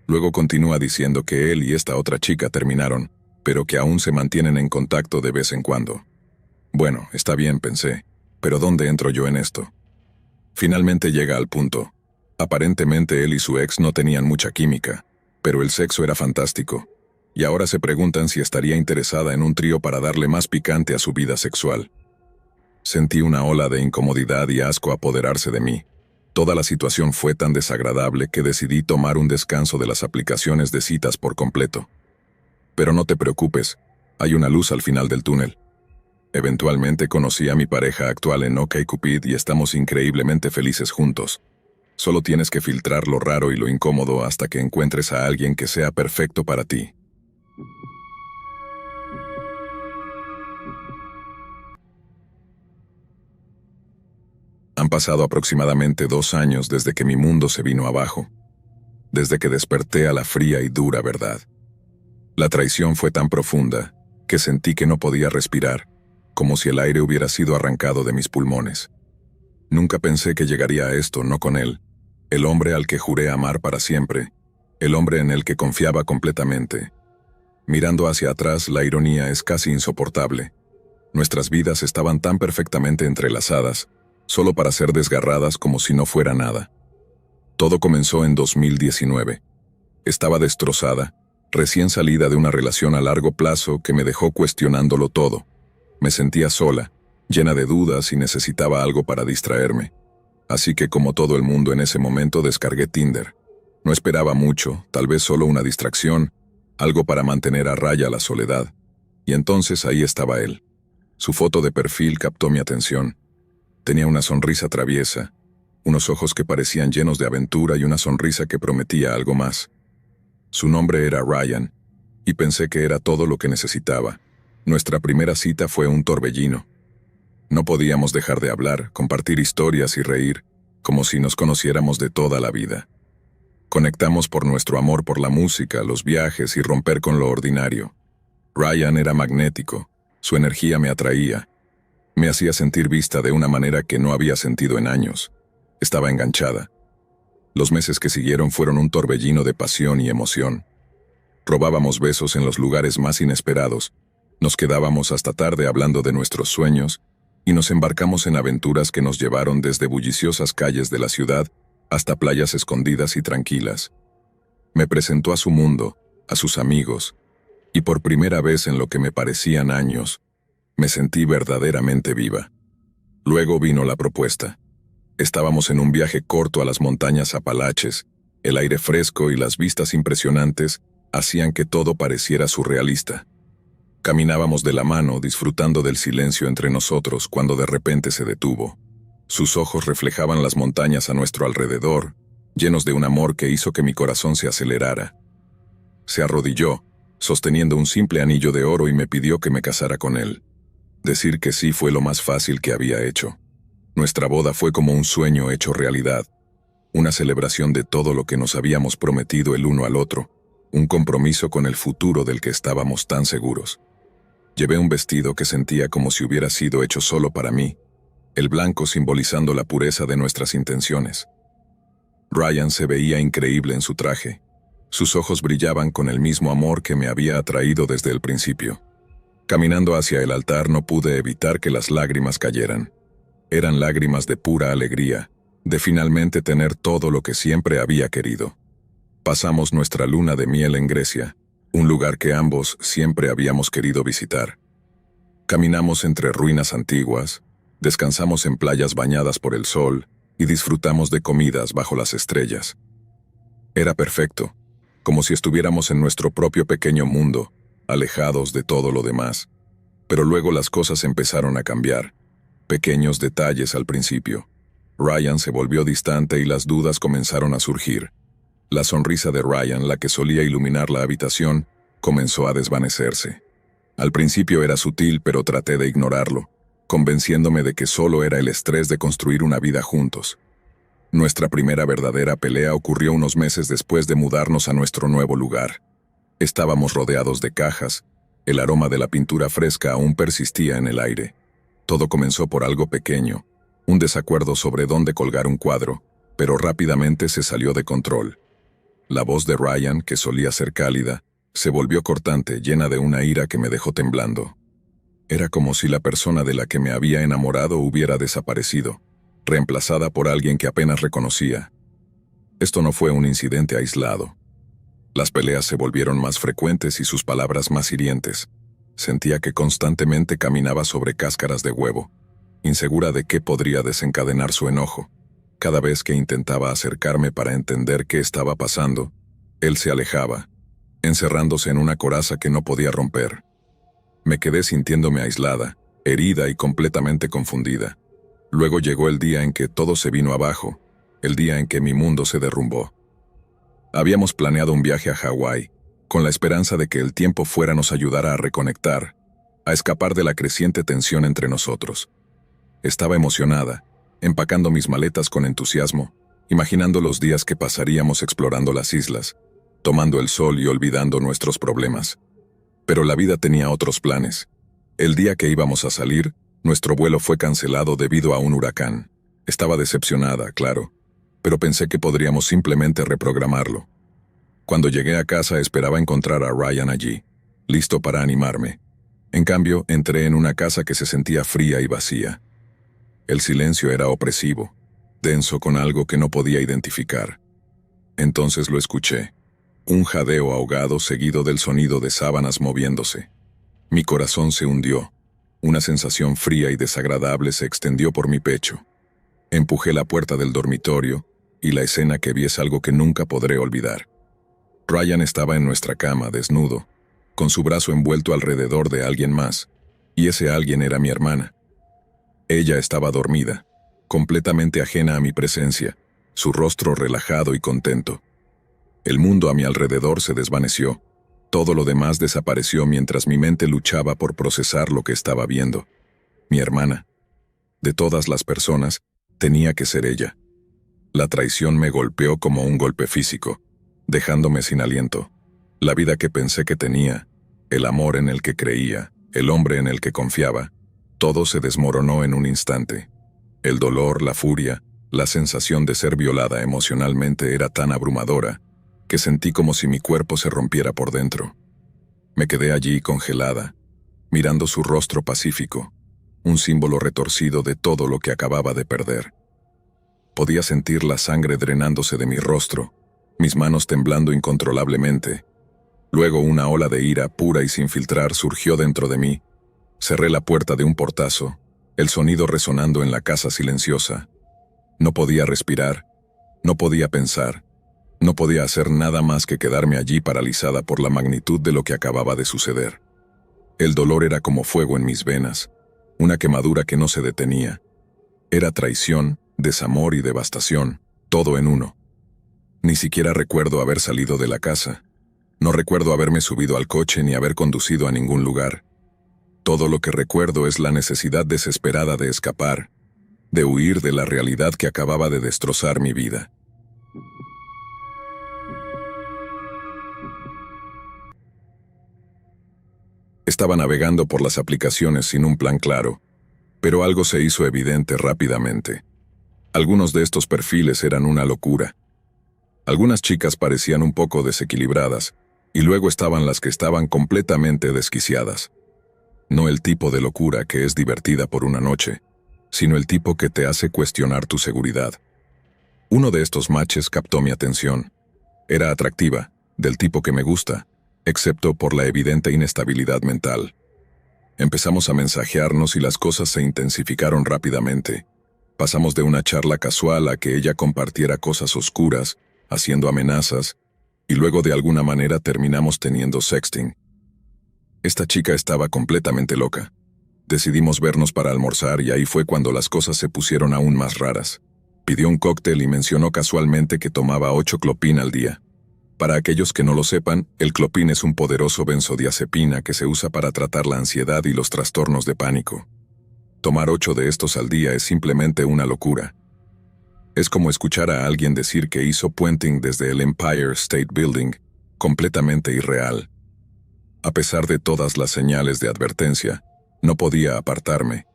Luego continúa diciendo que él y esta otra chica terminaron, pero que aún se mantienen en contacto de vez en cuando. Bueno, está bien, pensé, pero ¿dónde entro yo en esto? Finalmente llega al punto. Aparentemente él y su ex no tenían mucha química, pero el sexo era fantástico. Y ahora se preguntan si estaría interesada en un trío para darle más picante a su vida sexual. Sentí una ola de incomodidad y asco apoderarse de mí. Toda la situación fue tan desagradable que decidí tomar un descanso de las aplicaciones de citas por completo. Pero no te preocupes, hay una luz al final del túnel. Eventualmente conocí a mi pareja actual en OkCupid y estamos increíblemente felices juntos. Solo tienes que filtrar lo raro y lo incómodo hasta que encuentres a alguien que sea perfecto para ti. Han pasado aproximadamente 2 años desde que mi mundo se vino abajo. Desde que desperté a la fría y dura verdad. La traición fue tan profunda que sentí que no podía respirar, como si el aire hubiera sido arrancado de mis pulmones. Nunca pensé que llegaría a esto, no con él. El hombre al que juré amar para siempre, el hombre en el que confiaba completamente. Mirando hacia atrás, la ironía es casi insoportable. Nuestras vidas estaban tan perfectamente entrelazadas, solo para ser desgarradas como si no fuera nada. Todo comenzó en 2019. Estaba destrozada, recién salida de una relación a largo plazo que me dejó cuestionándolo todo. Me sentía sola, llena de dudas y necesitaba algo para distraerme. Así que, como todo el mundo en ese momento, descargué Tinder. No esperaba mucho, tal vez solo una distracción, algo para mantener a raya la soledad. Y entonces ahí estaba él. Su foto de perfil captó mi atención. Tenía una sonrisa traviesa, unos ojos que parecían llenos de aventura y una sonrisa que prometía algo más. Su nombre era Ryan, y pensé que era todo lo que necesitaba. Nuestra primera cita fue un torbellino. No podíamos dejar de hablar, compartir historias y reír, como si nos conociéramos de toda la vida. Conectamos por nuestro amor por la música, los viajes y romper con lo ordinario. Ryan era magnético, su energía me atraía. Me hacía sentir vista de una manera que no había sentido en años. Estaba enganchada. Los meses que siguieron fueron un torbellino de pasión y emoción. Robábamos besos en los lugares más inesperados, nos quedábamos hasta tarde hablando de nuestros sueños, y nos embarcamos en aventuras que nos llevaron desde bulliciosas calles de la ciudad hasta playas escondidas y tranquilas. Me presentó a su mundo, a sus amigos, y por primera vez en lo que me parecían años, me sentí verdaderamente viva. Luego vino la propuesta. Estábamos en un viaje corto a las montañas Apalaches, el aire fresco y las vistas impresionantes hacían que todo pareciera surrealista. Caminábamos de la mano, disfrutando del silencio entre nosotros cuando de repente se detuvo. Sus ojos reflejaban las montañas a nuestro alrededor, llenos de un amor que hizo que mi corazón se acelerara. Se arrodilló, sosteniendo un simple anillo de oro y me pidió que me casara con él. Decir que sí fue lo más fácil que había hecho. Nuestra boda fue como un sueño hecho realidad, una celebración de todo lo que nos habíamos prometido el uno al otro, un compromiso con el futuro del que estábamos tan seguros. Llevé un vestido que sentía como si hubiera sido hecho solo para mí, el blanco simbolizando la pureza de nuestras intenciones. Ryan se veía increíble en su traje. Sus ojos brillaban con el mismo amor que me había atraído desde el principio. Caminando hacia el altar no pude evitar que las lágrimas cayeran. Eran lágrimas de pura alegría, de finalmente tener todo lo que siempre había querido. Pasamos nuestra luna de miel en Grecia, un lugar que ambos siempre habíamos querido visitar. Caminamos entre ruinas antiguas, descansamos en playas bañadas por el sol y disfrutamos de comidas bajo las estrellas. Era perfecto, como si estuviéramos en nuestro propio pequeño mundo, alejados de todo lo demás. Pero luego las cosas empezaron a cambiar. Pequeños detalles al principio. Ryan se volvió distante y las dudas comenzaron a surgir. La sonrisa de Ryan, la que solía iluminar la habitación, comenzó a desvanecerse. Al principio era sutil, pero traté de ignorarlo, convenciéndome de que solo era el estrés de construir una vida juntos. Nuestra primera verdadera pelea ocurrió unos meses después de mudarnos a nuestro nuevo lugar. Estábamos rodeados de cajas, el aroma de la pintura fresca aún persistía en el aire. Todo comenzó por algo pequeño, un desacuerdo sobre dónde colgar un cuadro, pero rápidamente se salió de control. La voz de Ryan, que solía ser cálida, se volvió cortante, llena de una ira que me dejó temblando. Era como si la persona de la que me había enamorado hubiera desaparecido, reemplazada por alguien que apenas reconocía. Esto no fue un incidente aislado. Las peleas se volvieron más frecuentes y sus palabras más hirientes. Sentía que constantemente caminaba sobre cáscaras de huevo, insegura de qué podría desencadenar su enojo. Cada vez que intentaba acercarme para entender qué estaba pasando, él se alejaba, encerrándose en una coraza que no podía romper. Me quedé sintiéndome aislada, herida y completamente confundida. Luego llegó el día en que todo se vino abajo, el día en que mi mundo se derrumbó. Habíamos planeado un viaje a Hawái, con la esperanza de que el tiempo fuera nos ayudara a reconectar, a escapar de la creciente tensión entre nosotros. Estaba emocionada, empacando mis maletas con entusiasmo, imaginando los días que pasaríamos explorando las islas, tomando el sol y olvidando nuestros problemas. Pero la vida tenía otros planes. El día que íbamos a salir, nuestro vuelo fue cancelado debido a un huracán. Estaba decepcionada, claro, pero pensé que podríamos simplemente reprogramarlo. Cuando llegué a casa esperaba encontrar a Ryan allí, listo para animarme. En cambio, entré en una casa que se sentía fría y vacía. El silencio era opresivo, denso con algo que no podía identificar. Entonces lo escuché, un jadeo ahogado seguido del sonido de sábanas moviéndose. Mi corazón se hundió, una sensación fría y desagradable se extendió por mi pecho. Empujé la puerta del dormitorio, y la escena que vi es algo que nunca podré olvidar. Ryan estaba en nuestra cama, desnudo, con su brazo envuelto alrededor de alguien más, y ese alguien era mi hermana. Ella estaba dormida, completamente ajena a mi presencia, su rostro relajado y contento. El mundo a mi alrededor se desvaneció. Todo lo demás desapareció mientras mi mente luchaba por procesar lo que estaba viendo. Mi hermana. De todas las personas, tenía que ser ella. La traición me golpeó como un golpe físico, dejándome sin aliento. La vida que pensé que tenía, el amor en el que creía, el hombre en el que confiaba, todo se desmoronó en un instante. El dolor, la furia, la sensación de ser violada emocionalmente era tan abrumadora que sentí como si mi cuerpo se rompiera por dentro. Me quedé allí congelada, mirando su rostro pacífico, un símbolo retorcido de todo lo que acababa de perder. Podía sentir la sangre drenándose de mi rostro, mis manos temblando incontrolablemente. Luego una ola de ira pura y sin filtrar surgió dentro de mí. Cerré la puerta de un portazo, el sonido resonando en la casa silenciosa. No podía respirar, no podía pensar, no podía hacer nada más que quedarme allí paralizada por la magnitud de lo que acababa de suceder. El dolor era como fuego en mis venas, una quemadura que no se detenía. Era traición, desamor y devastación, todo en uno. Ni siquiera recuerdo haber salido de la casa. No recuerdo haberme subido al coche ni haber conducido a ningún lugar. Todo lo que recuerdo es la necesidad desesperada de escapar, de huir de la realidad que acababa de destrozar mi vida. Estaba navegando por las aplicaciones sin un plan claro, pero algo se hizo evidente rápidamente. Algunos de estos perfiles eran una locura. Algunas chicas parecían un poco desequilibradas, y luego estaban las que estaban completamente desquiciadas. No el tipo de locura que es divertida por una noche, sino el tipo que te hace cuestionar tu seguridad. Uno de estos matches captó mi atención. Era atractiva, del tipo que me gusta, excepto por la evidente inestabilidad mental. Empezamos a mensajearnos y las cosas se intensificaron rápidamente. Pasamos de una charla casual a que ella compartiera cosas oscuras, haciendo amenazas, y luego de alguna manera terminamos teniendo sexting. Esta chica estaba completamente loca. Decidimos vernos para almorzar y ahí fue cuando las cosas se pusieron aún más raras. Pidió un cóctel y mencionó casualmente que tomaba 8 Clopin al día. Para aquellos que no lo sepan, el Clopin es un poderoso benzodiazepina que se usa para tratar la ansiedad y los trastornos de pánico. Tomar 8 de estos al día es simplemente una locura. Es como escuchar a alguien decir que hizo puenting desde el Empire State Building, completamente irreal. A pesar de todas las señales de advertencia, no podía apartarme.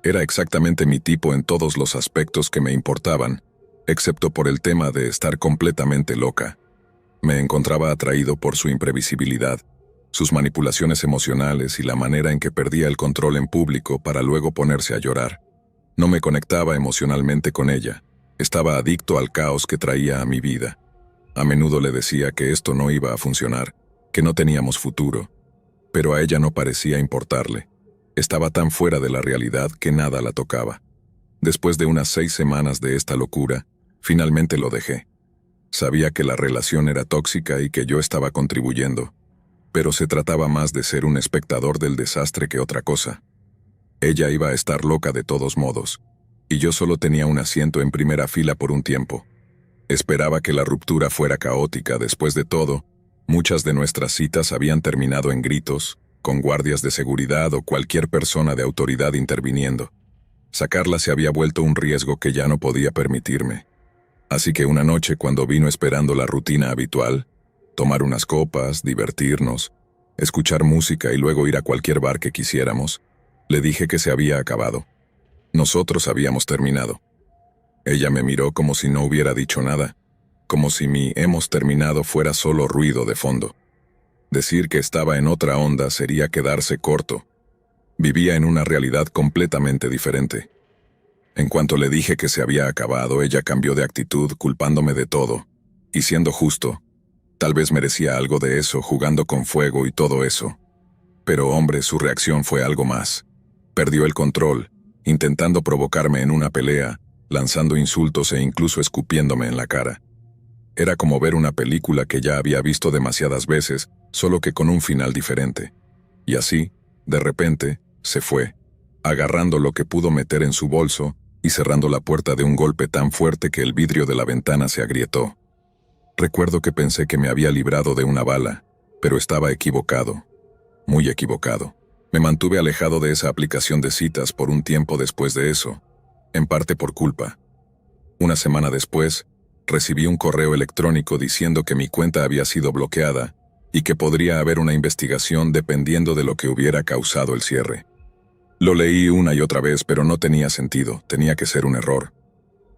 Era exactamente mi tipo en todos los aspectos que me importaban, excepto por el tema de estar completamente loca. Me encontraba atraído por su imprevisibilidad, sus manipulaciones emocionales y la manera en que perdía el control en público para luego ponerse a llorar. No me conectaba emocionalmente con ella. Estaba adicto al caos que traía a mi vida. A menudo le decía que esto no iba a funcionar, que no teníamos futuro. Pero a ella no parecía importarle. Estaba tan fuera de la realidad que nada la tocaba. Después de unas 6 semanas de esta locura, finalmente lo dejé. Sabía que la relación era tóxica y que yo estaba contribuyendo, pero se trataba más de ser un espectador del desastre que otra cosa. Ella iba a estar loca de todos modos, y yo solo tenía un asiento en primera fila por un tiempo. Esperaba que la ruptura fuera caótica. Después de todo, muchas de nuestras citas habían terminado en gritos, con guardias de seguridad o cualquier persona de autoridad interviniendo. Sacarla se había vuelto un riesgo que ya no podía permitirme. Así que una noche, cuando vino esperando la rutina habitual, tomar unas copas, divertirnos, escuchar música y luego ir a cualquier bar que quisiéramos, le dije que se había acabado. Nosotros habíamos terminado. Ella me miró como si no hubiera dicho nada, como si mi "hemos terminado" fuera solo ruido de fondo. Decir que estaba en otra onda sería quedarse corto. Vivía en una realidad completamente diferente. En cuanto le dije que se había acabado, ella cambió de actitud, culpándome de todo. Y siendo justo, tal vez merecía algo de eso, jugando con fuego y todo eso. Pero hombre, su reacción fue algo más. Perdió el control, intentando provocarme en una pelea, lanzando insultos e incluso escupiéndome en la cara. Era como ver una película que ya había visto demasiadas veces, solo que con un final diferente. Y así, de repente, se fue, agarrando lo que pudo meter en su bolso y cerrando la puerta de un golpe tan fuerte que el vidrio de la ventana se agrietó. Recuerdo que pensé que me había librado de una bala, pero estaba equivocado, muy equivocado. Me mantuve alejado de esa aplicación de citas por un tiempo después de eso, en parte por culpa. Una semana después, recibí un correo electrónico diciendo que mi cuenta había sido bloqueada y que podría haber una investigación dependiendo de lo que hubiera causado el cierre. Lo leí una y otra vez, pero no tenía sentido, tenía que ser un error.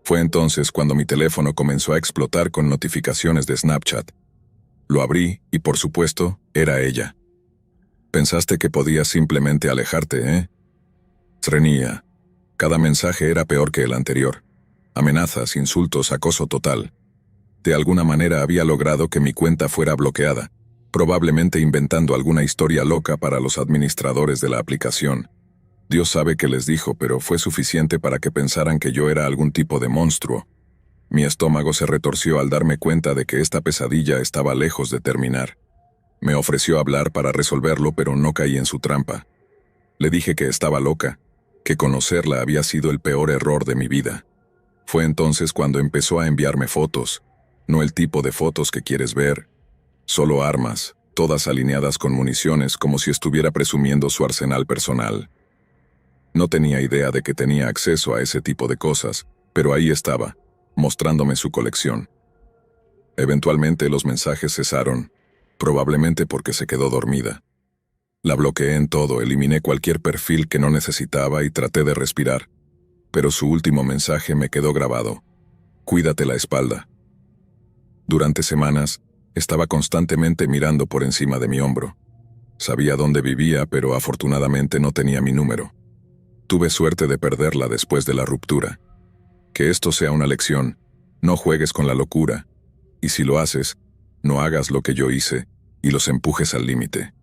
Fue entonces cuando mi teléfono comenzó a explotar con notificaciones de Snapchat. Lo abrí y, por supuesto, era ella. Pensaste que podías simplemente alejarte, ¿eh? Srenia. Cada mensaje era peor que el anterior. Amenazas, insultos, acoso total. De alguna manera había logrado que mi cuenta fuera bloqueada, probablemente inventando alguna historia loca para los administradores de la aplicación. Dios sabe qué les dijo, pero fue suficiente para que pensaran que yo era algún tipo de monstruo. Mi estómago se retorció al darme cuenta de que esta pesadilla estaba lejos de terminar. Me ofreció hablar para resolverlo, pero no caí en su trampa. Le dije que estaba loca, que conocerla había sido el peor error de mi vida. Fue entonces cuando empezó a enviarme fotos, No el tipo de fotos que quieres ver, solo armas, todas alineadas con municiones como si estuviera presumiendo su arsenal personal. No tenía idea de que tenía acceso a ese tipo de cosas, pero ahí estaba, mostrándome su colección. Eventualmente los mensajes cesaron, probablemente porque se quedó dormida. La bloqueé en todo, eliminé cualquier perfil que no necesitaba y traté de respirar, pero su último mensaje me quedó grabado. Cuídate la espalda. Durante semanas, estaba constantemente mirando por encima de mi hombro. Sabía dónde vivía, pero afortunadamente no tenía mi número. Tuve suerte de perderla después de la ruptura. Que esto sea una lección, no juegues con la locura, y si lo haces, no hagas lo que yo hice y los empujes al límite.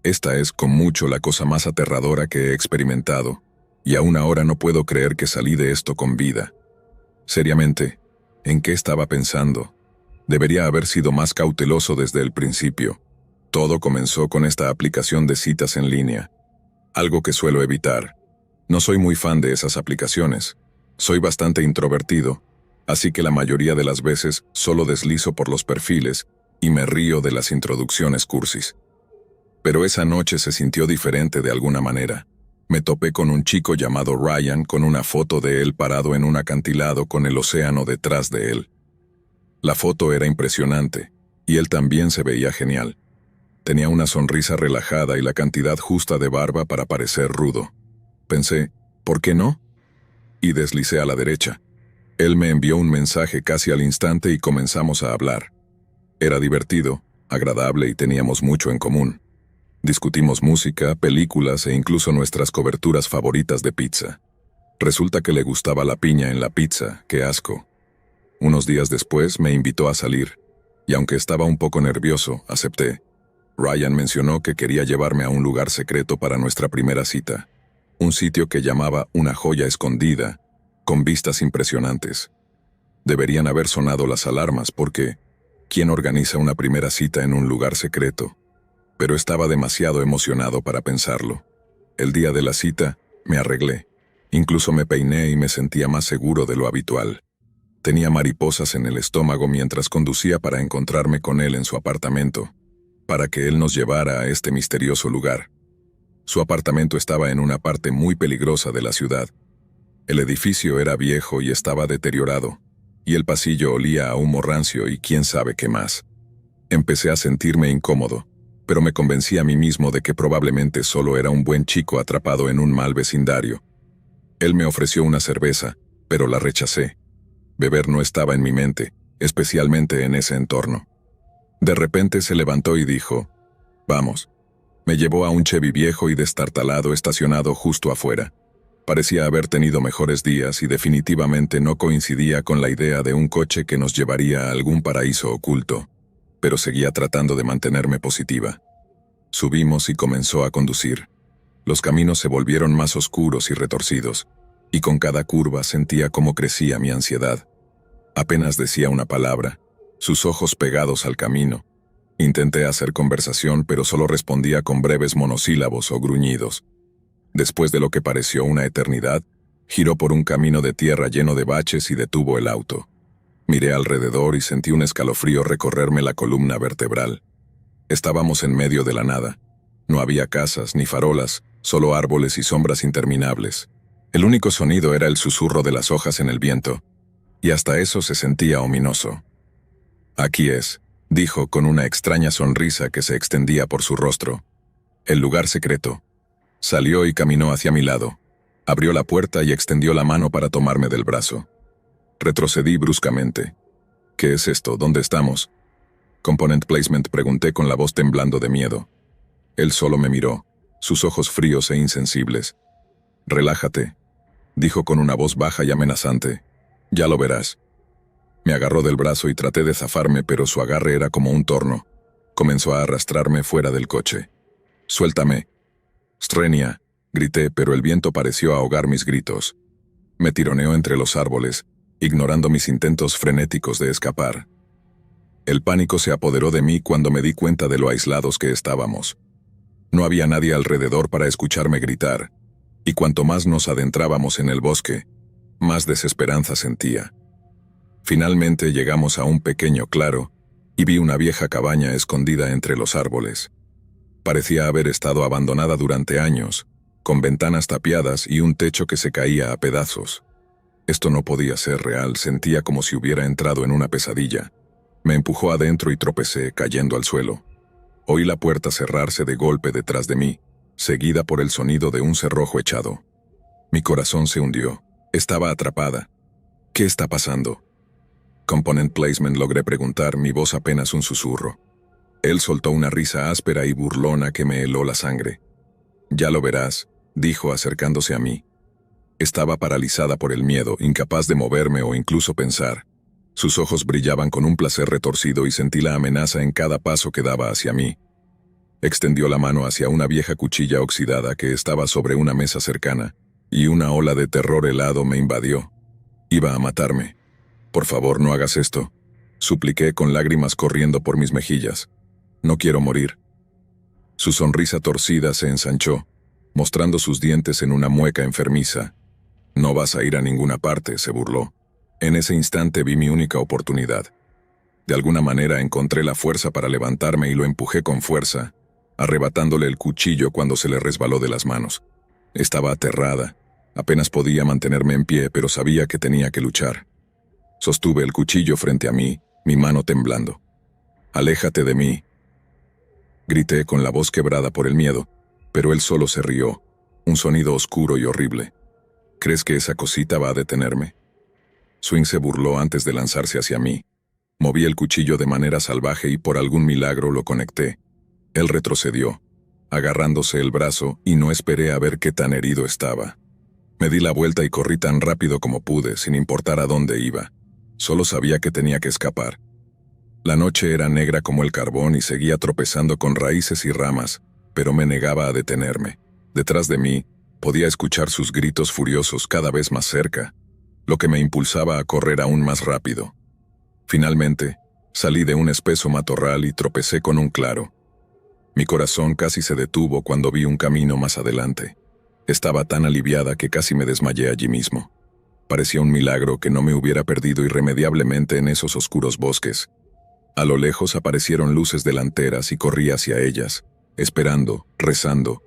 Esta es con mucho la cosa más aterradora que he experimentado, y aún ahora no puedo creer que salí de esto con vida. Seriamente, ¿en qué estaba pensando? Debería haber sido más cauteloso desde el principio. Todo comenzó con esta aplicación de citas en línea, algo que suelo evitar. No soy muy fan de esas aplicaciones. Soy bastante introvertido, así que la mayoría de las veces solo deslizo por los perfiles y me río de las introducciones cursis. Pero esa noche se sintió diferente de alguna manera. Me topé con un chico llamado Ryan con una foto de él parado en un acantilado con el océano detrás de él. La foto era impresionante, y él también se veía genial. Tenía una sonrisa relajada y la cantidad justa de barba para parecer rudo. Pensé, ¿por qué no? Y deslicé a la derecha. Él me envió un mensaje casi al instante y comenzamos a hablar. Era divertido, agradable y teníamos mucho en común. Discutimos música, películas e incluso nuestras coberturas favoritas de pizza. Resulta que le gustaba la piña en la pizza, qué asco. Unos días después me invitó a salir, y aunque estaba un poco nervioso, acepté. Ryan mencionó que quería llevarme a un lugar secreto para nuestra primera cita. Un sitio que llamaba Una joya escondida, con vistas impresionantes. Deberían haber sonado las alarmas porque, ¿quién organiza una primera cita en un lugar secreto? Pero estaba demasiado emocionado para pensarlo. El día de la cita, me arreglé. Incluso me peiné y me sentía más seguro de lo habitual. Tenía mariposas en el estómago mientras conducía para encontrarme con él en su apartamento, para que él nos llevara a este misterioso lugar. Su apartamento estaba en una parte muy peligrosa de la ciudad. El edificio era viejo y estaba deteriorado, y el pasillo olía a humo rancio y quién sabe qué más. Empecé a sentirme incómodo, pero me convencí a mí mismo de que probablemente solo era un buen chico atrapado en un mal vecindario. Él me ofreció una cerveza, pero la rechacé. Beber no estaba en mi mente, especialmente en ese entorno. De repente se levantó y dijo, «Vamos». Me llevó a un Chevy viejo y destartalado estacionado justo afuera. Parecía haber tenido mejores días y definitivamente no coincidía con la idea de un coche que nos llevaría a algún paraíso oculto, pero seguía tratando de mantenerme positiva. Subimos y comenzó a conducir. Los caminos se volvieron más oscuros y retorcidos, y con cada curva sentía cómo crecía mi ansiedad. Apenas decía una palabra, sus ojos pegados al camino. Intenté hacer conversación, pero solo respondía con breves monosílabos o gruñidos. Después de lo que pareció una eternidad, giró por un camino de tierra lleno de baches y detuvo el auto. Miré alrededor y sentí un escalofrío recorrerme la columna vertebral. Estábamos en medio de la nada. No había casas ni farolas, solo árboles y sombras interminables. El único sonido era el susurro de las hojas en el viento, y hasta eso se sentía ominoso. «Aquí es», dijo con una extraña sonrisa que se extendía por su rostro. «El lugar secreto». Salió y caminó hacia mi lado. Abrió la puerta y extendió la mano para tomarme del brazo. Retrocedí bruscamente. «¿Qué es esto? ¿Dónde estamos?» «Component Placement», pregunté con la voz temblando de miedo. Él solo me miró, sus ojos fríos e insensibles. «Relájate», dijo con una voz baja y amenazante. «Ya lo verás». Me agarró del brazo y traté de zafarme, pero su agarre era como un torno. Comenzó a arrastrarme fuera del coche. «Suéltame». «Strenia», grité, pero el viento pareció ahogar mis gritos. Me tironeó entre los árboles, ignorando mis intentos frenéticos de escapar. El pánico se apoderó de mí cuando me di cuenta de lo aislados que estábamos. No había nadie alrededor para escucharme gritar, y cuanto más nos adentrábamos en el bosque, más desesperanza sentía. Finalmente llegamos a un pequeño claro y vi una vieja cabaña escondida entre los árboles. Parecía haber estado abandonada durante años, con ventanas tapiadas y un techo que se caía a pedazos. Esto no podía ser real, sentía como si hubiera entrado en una pesadilla. Me empujó adentro y tropecé, cayendo al suelo. Oí la puerta cerrarse de golpe detrás de mí, seguida por el sonido de un cerrojo echado. Mi corazón se hundió. Estaba atrapada. ¿Qué está pasando? Component Placement, logré preguntar, mi voz apenas un susurro. Él soltó una risa áspera y burlona que me heló la sangre. Ya lo verás, dijo acercándose a mí. Estaba paralizada por el miedo, incapaz de moverme o incluso pensar. Sus ojos brillaban con un placer retorcido y sentí la amenaza en cada paso que daba hacia mí. Extendió la mano hacia una vieja cuchilla oxidada que estaba sobre una mesa cercana, y una ola de terror helado me invadió. Iba a matarme. Por favor, no hagas esto, supliqué con lágrimas corriendo por mis mejillas. No quiero morir. Su sonrisa torcida se ensanchó, mostrando sus dientes en una mueca enfermiza. No vas a ir a ninguna parte, se burló. En ese instante vi mi única oportunidad. De alguna manera encontré la fuerza para levantarme y lo empujé con fuerza, arrebatándole el cuchillo cuando se le resbaló de las manos. Estaba aterrada. Apenas podía mantenerme en pie, pero sabía que tenía que luchar. Sostuve el cuchillo frente a mí, mi mano temblando. «Aléjate de mí», grité con la voz quebrada por el miedo, pero él solo se rió, un sonido oscuro y horrible. «¿Crees que esa cosita va a detenerme?» Swing se burló antes de lanzarse hacia mí. Moví el cuchillo de manera salvaje y por algún milagro lo conecté. Él retrocedió, agarrándose el brazo, y no esperé a ver qué tan herido estaba. Me di la vuelta y corrí tan rápido como pude, sin importar a dónde iba. Solo sabía que tenía que escapar. La noche era negra como el carbón y seguía tropezando con raíces y ramas, pero me negaba a detenerme. Detrás de mí, podía escuchar sus gritos furiosos cada vez más cerca, lo que me impulsaba a correr aún más rápido. Finalmente, salí de un espeso matorral y tropecé con un claro. Mi corazón casi se detuvo cuando vi un camino más adelante. Estaba tan aliviada que casi me desmayé allí mismo. Parecía un milagro que no me hubiera perdido irremediablemente en esos oscuros bosques. A lo lejos aparecieron luces delanteras y corrí hacia ellas, esperando, rezando,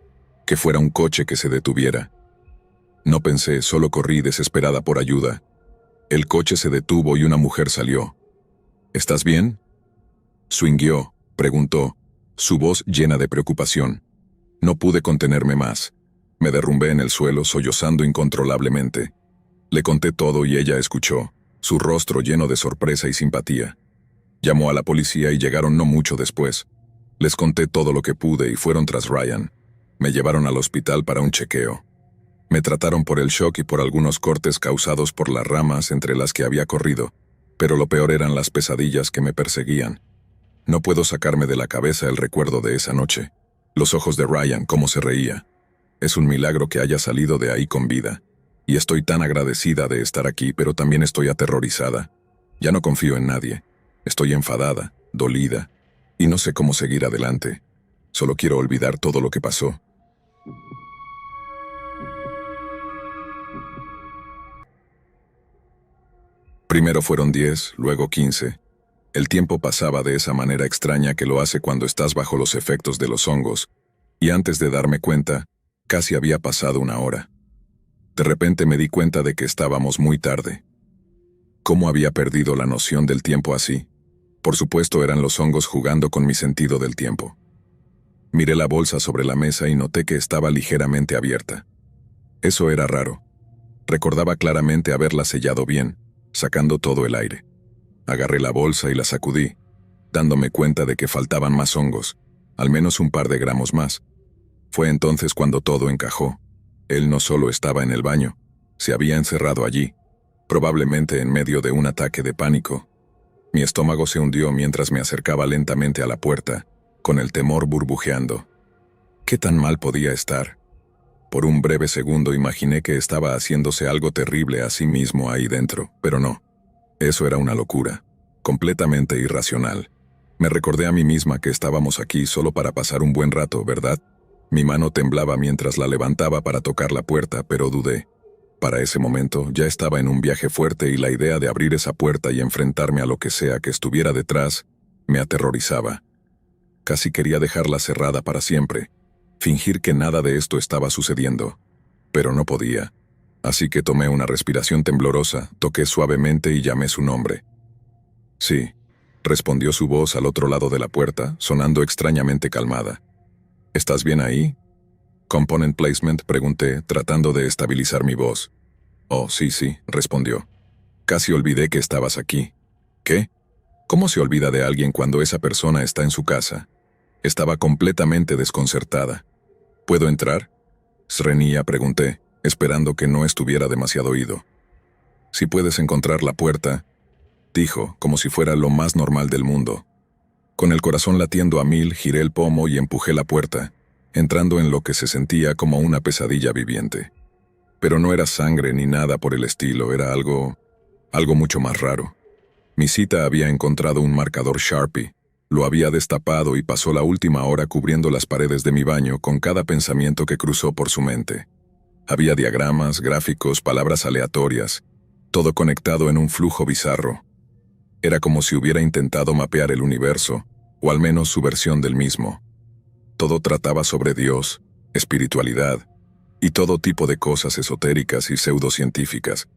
que fuera un coche que se detuviera. No pensé, solo corrí desesperada por ayuda. El coche se detuvo y una mujer salió. «¿Estás bien?» Swingueó, preguntó, su voz llena de preocupación. No pude contenerme más. Me derrumbé en el suelo, sollozando incontrolablemente. Le conté todo y ella escuchó, su rostro lleno de sorpresa y simpatía. Llamó a la policía y llegaron no mucho después. Les conté todo lo que pude y fueron tras Ryan. Me llevaron al hospital para un chequeo. Me trataron por el shock y por algunos cortes causados por las ramas entre las que había corrido, pero lo peor eran las pesadillas que me perseguían. No puedo sacarme de la cabeza el recuerdo de esa noche. Los ojos de Ryan, cómo se reía. Es un milagro que haya salido de ahí con vida. Y estoy tan agradecida de estar aquí, pero también estoy aterrorizada. Ya no confío en nadie. Estoy enfadada, dolida, y no sé cómo seguir adelante. Solo quiero olvidar todo lo que pasó. Primero fueron 10, luego 15. El tiempo pasaba de esa manera extraña que lo hace cuando estás bajo los efectos de los hongos, y antes de darme cuenta, casi había pasado una hora. De repente me di cuenta de que estábamos muy tarde. ¿Cómo había perdido la noción del tiempo así? Por supuesto eran los hongos jugando con mi sentido del tiempo. Miré la bolsa sobre la mesa y noté que estaba ligeramente abierta. Eso era raro. Recordaba claramente haberla sellado bien, sacando todo el aire. Agarré la bolsa y la sacudí, dándome cuenta de que faltaban más hongos, al menos un par de gramos más. Fue entonces cuando todo encajó. Él no solo estaba en el baño, se había encerrado allí, probablemente en medio de un ataque de pánico. Mi estómago se hundió mientras me acercaba lentamente a la puerta, con el temor burbujeando. ¿Qué tan mal podía estar? Por un breve segundo imaginé que estaba haciéndose algo terrible a sí mismo ahí dentro, pero no. Eso era una locura, completamente irracional. Me recordé a mí misma que estábamos aquí solo para pasar un buen rato, ¿verdad? Mi mano temblaba mientras la levantaba para tocar la puerta, pero dudé. Para ese momento ya estaba en un viaje fuerte y la idea de abrir esa puerta y enfrentarme a lo que sea que estuviera detrás me aterrorizaba. Casi quería dejarla cerrada para siempre, fingir que nada de esto estaba sucediendo, pero no podía. Así que tomé una respiración temblorosa, toqué suavemente y llamé su nombre. Sí, respondió su voz al otro lado de la puerta, sonando extrañamente calmada. ¿Estás bien ahí? Component Placement, pregunté, tratando de estabilizar mi voz. Oh, sí, respondió. Casi olvidé que estabas aquí. ¿Qué? ¿Cómo se olvida de alguien cuando esa persona está en su casa? Estaba completamente desconcertada. ¿Puedo entrar? Srenia, pregunté, esperando que no estuviera demasiado oído. Si puedes encontrar la puerta, dijo, como si fuera lo más normal del mundo. Con el corazón latiendo a mil, giré el pomo y empujé la puerta, entrando en lo que se sentía como una pesadilla viviente. Pero no era sangre ni nada por el estilo, era algo mucho más raro. Mi cita había encontrado un marcador Sharpie, lo había destapado y pasó la última hora cubriendo las paredes de mi baño con cada pensamiento que cruzó por su mente. Había diagramas, gráficos, palabras aleatorias, todo conectado en un flujo bizarro. Era como si hubiera intentado mapear el universo, o al menos su versión del mismo. Todo trataba sobre Dios, espiritualidad, y todo tipo de cosas esotéricas y pseudocientíficas.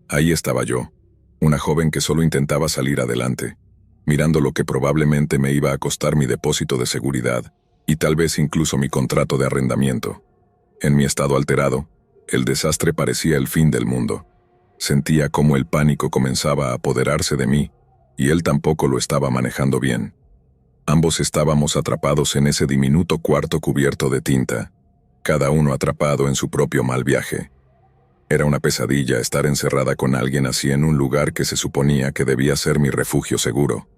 Ahí estaba yo, una joven que solo intentaba salir adelante, mirando lo que probablemente me iba a costar mi depósito de seguridad, y tal vez incluso mi contrato de arrendamiento. En mi estado alterado, el desastre parecía el fin del mundo. Sentía como el pánico comenzaba a apoderarse de mí, y él tampoco lo estaba manejando bien. Ambos estábamos atrapados en ese diminuto cuarto cubierto de tinta, cada uno atrapado en su propio mal viaje. Era una pesadilla estar encerrada con alguien así en un lugar que se suponía que debía ser mi refugio seguro.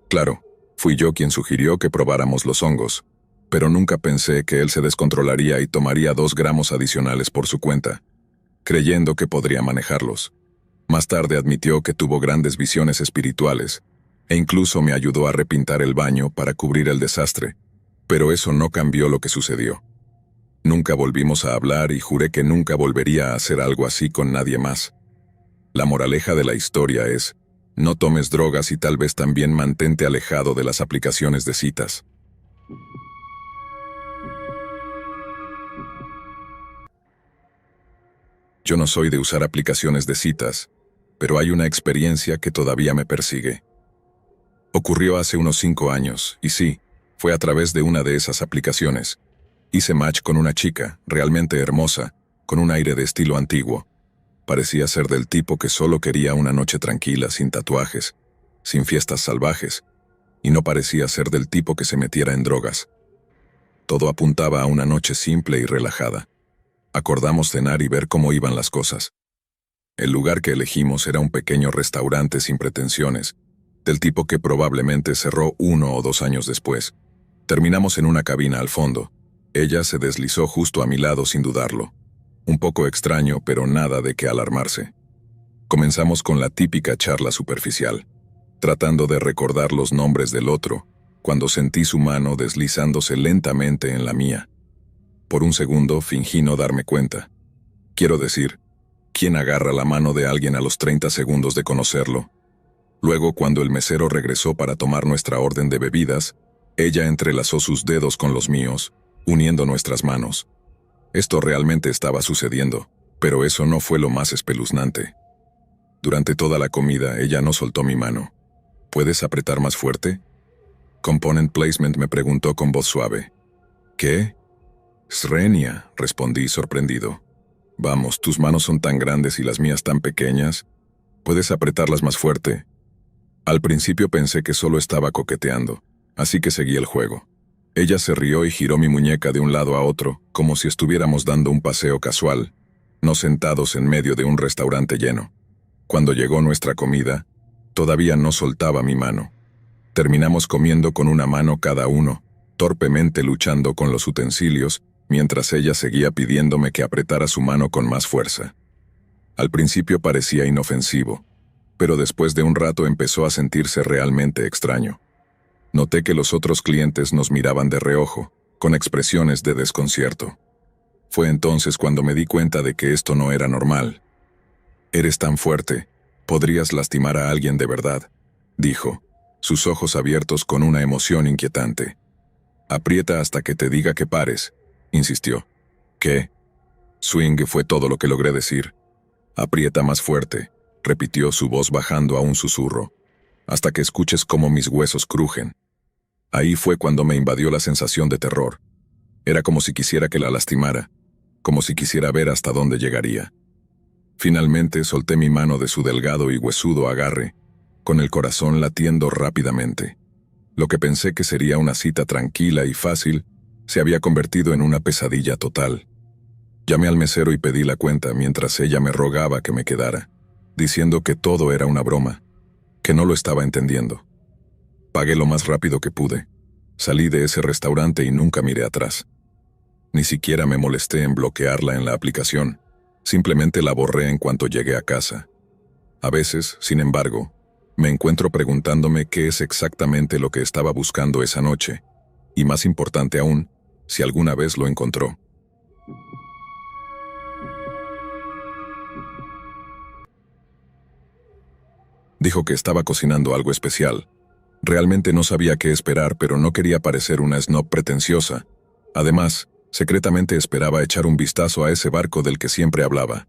Claro, fui yo quien sugirió que probáramos los hongos, pero nunca pensé que él se descontrolaría y tomaría 2 gramos adicionales por su cuenta, creyendo que podría manejarlos. Más tarde admitió que tuvo grandes visiones espirituales, e incluso me ayudó a repintar el baño para cubrir el desastre, pero eso no cambió lo que sucedió. Nunca volvimos a hablar y juré que nunca volvería a hacer algo así con nadie más. La moraleja de la historia es, no tomes drogas y tal vez también mantente alejado de las aplicaciones de citas. Yo no soy de usar aplicaciones de citas, pero hay una experiencia que todavía me persigue. Ocurrió hace unos 5 años, y sí, fue a través de una de esas aplicaciones. Hice match con una chica, realmente hermosa, con un aire de estilo antiguo. Parecía ser del tipo que solo quería una noche tranquila, sin tatuajes, sin fiestas salvajes, y no parecía ser del tipo que se metiera en drogas. Todo apuntaba a una noche simple y relajada. Acordamos cenar y ver cómo iban las cosas. El lugar que elegimos era un pequeño restaurante sin pretensiones, del tipo que probablemente cerró 1 o 2 años después. Terminamos en una cabina al fondo. Ella se deslizó justo a mi lado sin dudarlo. Un poco extraño, pero nada de qué alarmarse. Comenzamos con la típica charla superficial, tratando de recordar los nombres del otro, cuando sentí su mano deslizándose lentamente en la mía. Por un segundo fingí no darme cuenta. Quiero decir, ¿quién agarra la mano de alguien a los 30 segundos de conocerlo? Luego, cuando el mesero regresó para tomar nuestra orden de bebidas, ella entrelazó sus dedos con los míos, uniendo nuestras manos. Esto realmente estaba sucediendo, pero eso no fue lo más espeluznante. Durante toda la comida, ella no soltó mi mano. ¿Puedes apretar más fuerte? Component Placement me preguntó con voz suave. ¿Qué? Srenia, respondí sorprendido. Vamos, tus manos son tan grandes y las mías tan pequeñas. ¿Puedes apretarlas más fuerte? Al principio pensé que solo estaba coqueteando, así que seguí el juego. Ella se rió y giró mi muñeca de un lado a otro, como si estuviéramos dando un paseo casual, no sentados en medio de un restaurante lleno. Cuando llegó nuestra comida, todavía no soltaba mi mano. Terminamos comiendo con una mano cada uno, torpemente luchando con los utensilios, mientras ella seguía pidiéndome que apretara su mano con más fuerza. Al principio parecía inofensivo, pero después de un rato empezó a sentirse realmente extraño. Noté que los otros clientes nos miraban de reojo, con expresiones de desconcierto. Fue entonces cuando me di cuenta de que esto no era normal. Eres tan fuerte. Podrías lastimar a alguien de verdad, dijo, sus ojos abiertos con una emoción inquietante. Aprieta hasta que te diga que pares, insistió. ¿Qué? Swing fue todo lo que logré decir. Aprieta más fuerte, repitió su voz bajando a un susurro, hasta que escuches cómo mis huesos crujen. Ahí fue cuando me invadió la sensación de terror. Era como si quisiera que la lastimara, como si quisiera ver hasta dónde llegaría. Finalmente solté mi mano de su delgado y huesudo agarre, con el corazón latiendo rápidamente. Lo que pensé que sería una cita tranquila y fácil, se había convertido en una pesadilla total. Llamé al mesero y pedí la cuenta mientras ella me rogaba que me quedara, diciendo que todo era una broma, que no lo estaba entendiendo. Pagué lo más rápido que pude. Salí de ese restaurante y nunca miré atrás. Ni siquiera me molesté en bloquearla en la aplicación. Simplemente la borré en cuanto llegué a casa. A veces, sin embargo, me encuentro preguntándome qué es exactamente lo que estaba buscando esa noche, y más importante aún, si alguna vez lo encontró. Dijo que estaba cocinando algo especial. Realmente no sabía qué esperar, pero no quería parecer una snob pretenciosa. Además, secretamente esperaba echar un vistazo a ese barco del que siempre hablaba.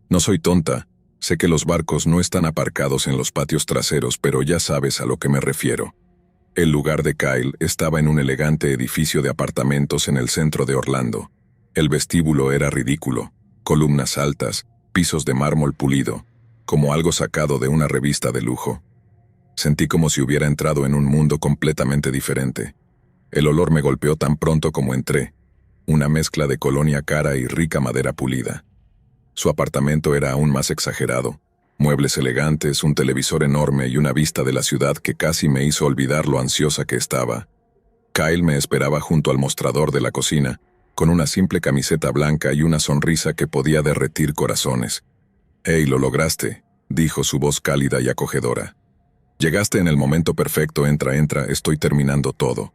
No soy tonta, sé que los barcos no están aparcados en los patios traseros, pero ya sabes a lo que me refiero. El lugar de Kyle estaba en un elegante edificio de apartamentos en el centro de Orlando. El vestíbulo era ridículo, columnas altas, pisos de mármol pulido, como algo sacado de una revista de lujo. Sentí como si hubiera entrado en un mundo completamente diferente. El olor me golpeó tan pronto como entré, una mezcla de colonia cara y rica madera pulida. Su apartamento era aún más exagerado, muebles elegantes, un televisor enorme y una vista de la ciudad que casi me hizo olvidar lo ansiosa que estaba. Kyle me esperaba junto al mostrador de la cocina, con una simple camiseta blanca y una sonrisa que podía derretir corazones. «Hey, lo lograste», dijo su voz cálida y acogedora. «Llegaste en el momento perfecto, entra, estoy terminando todo».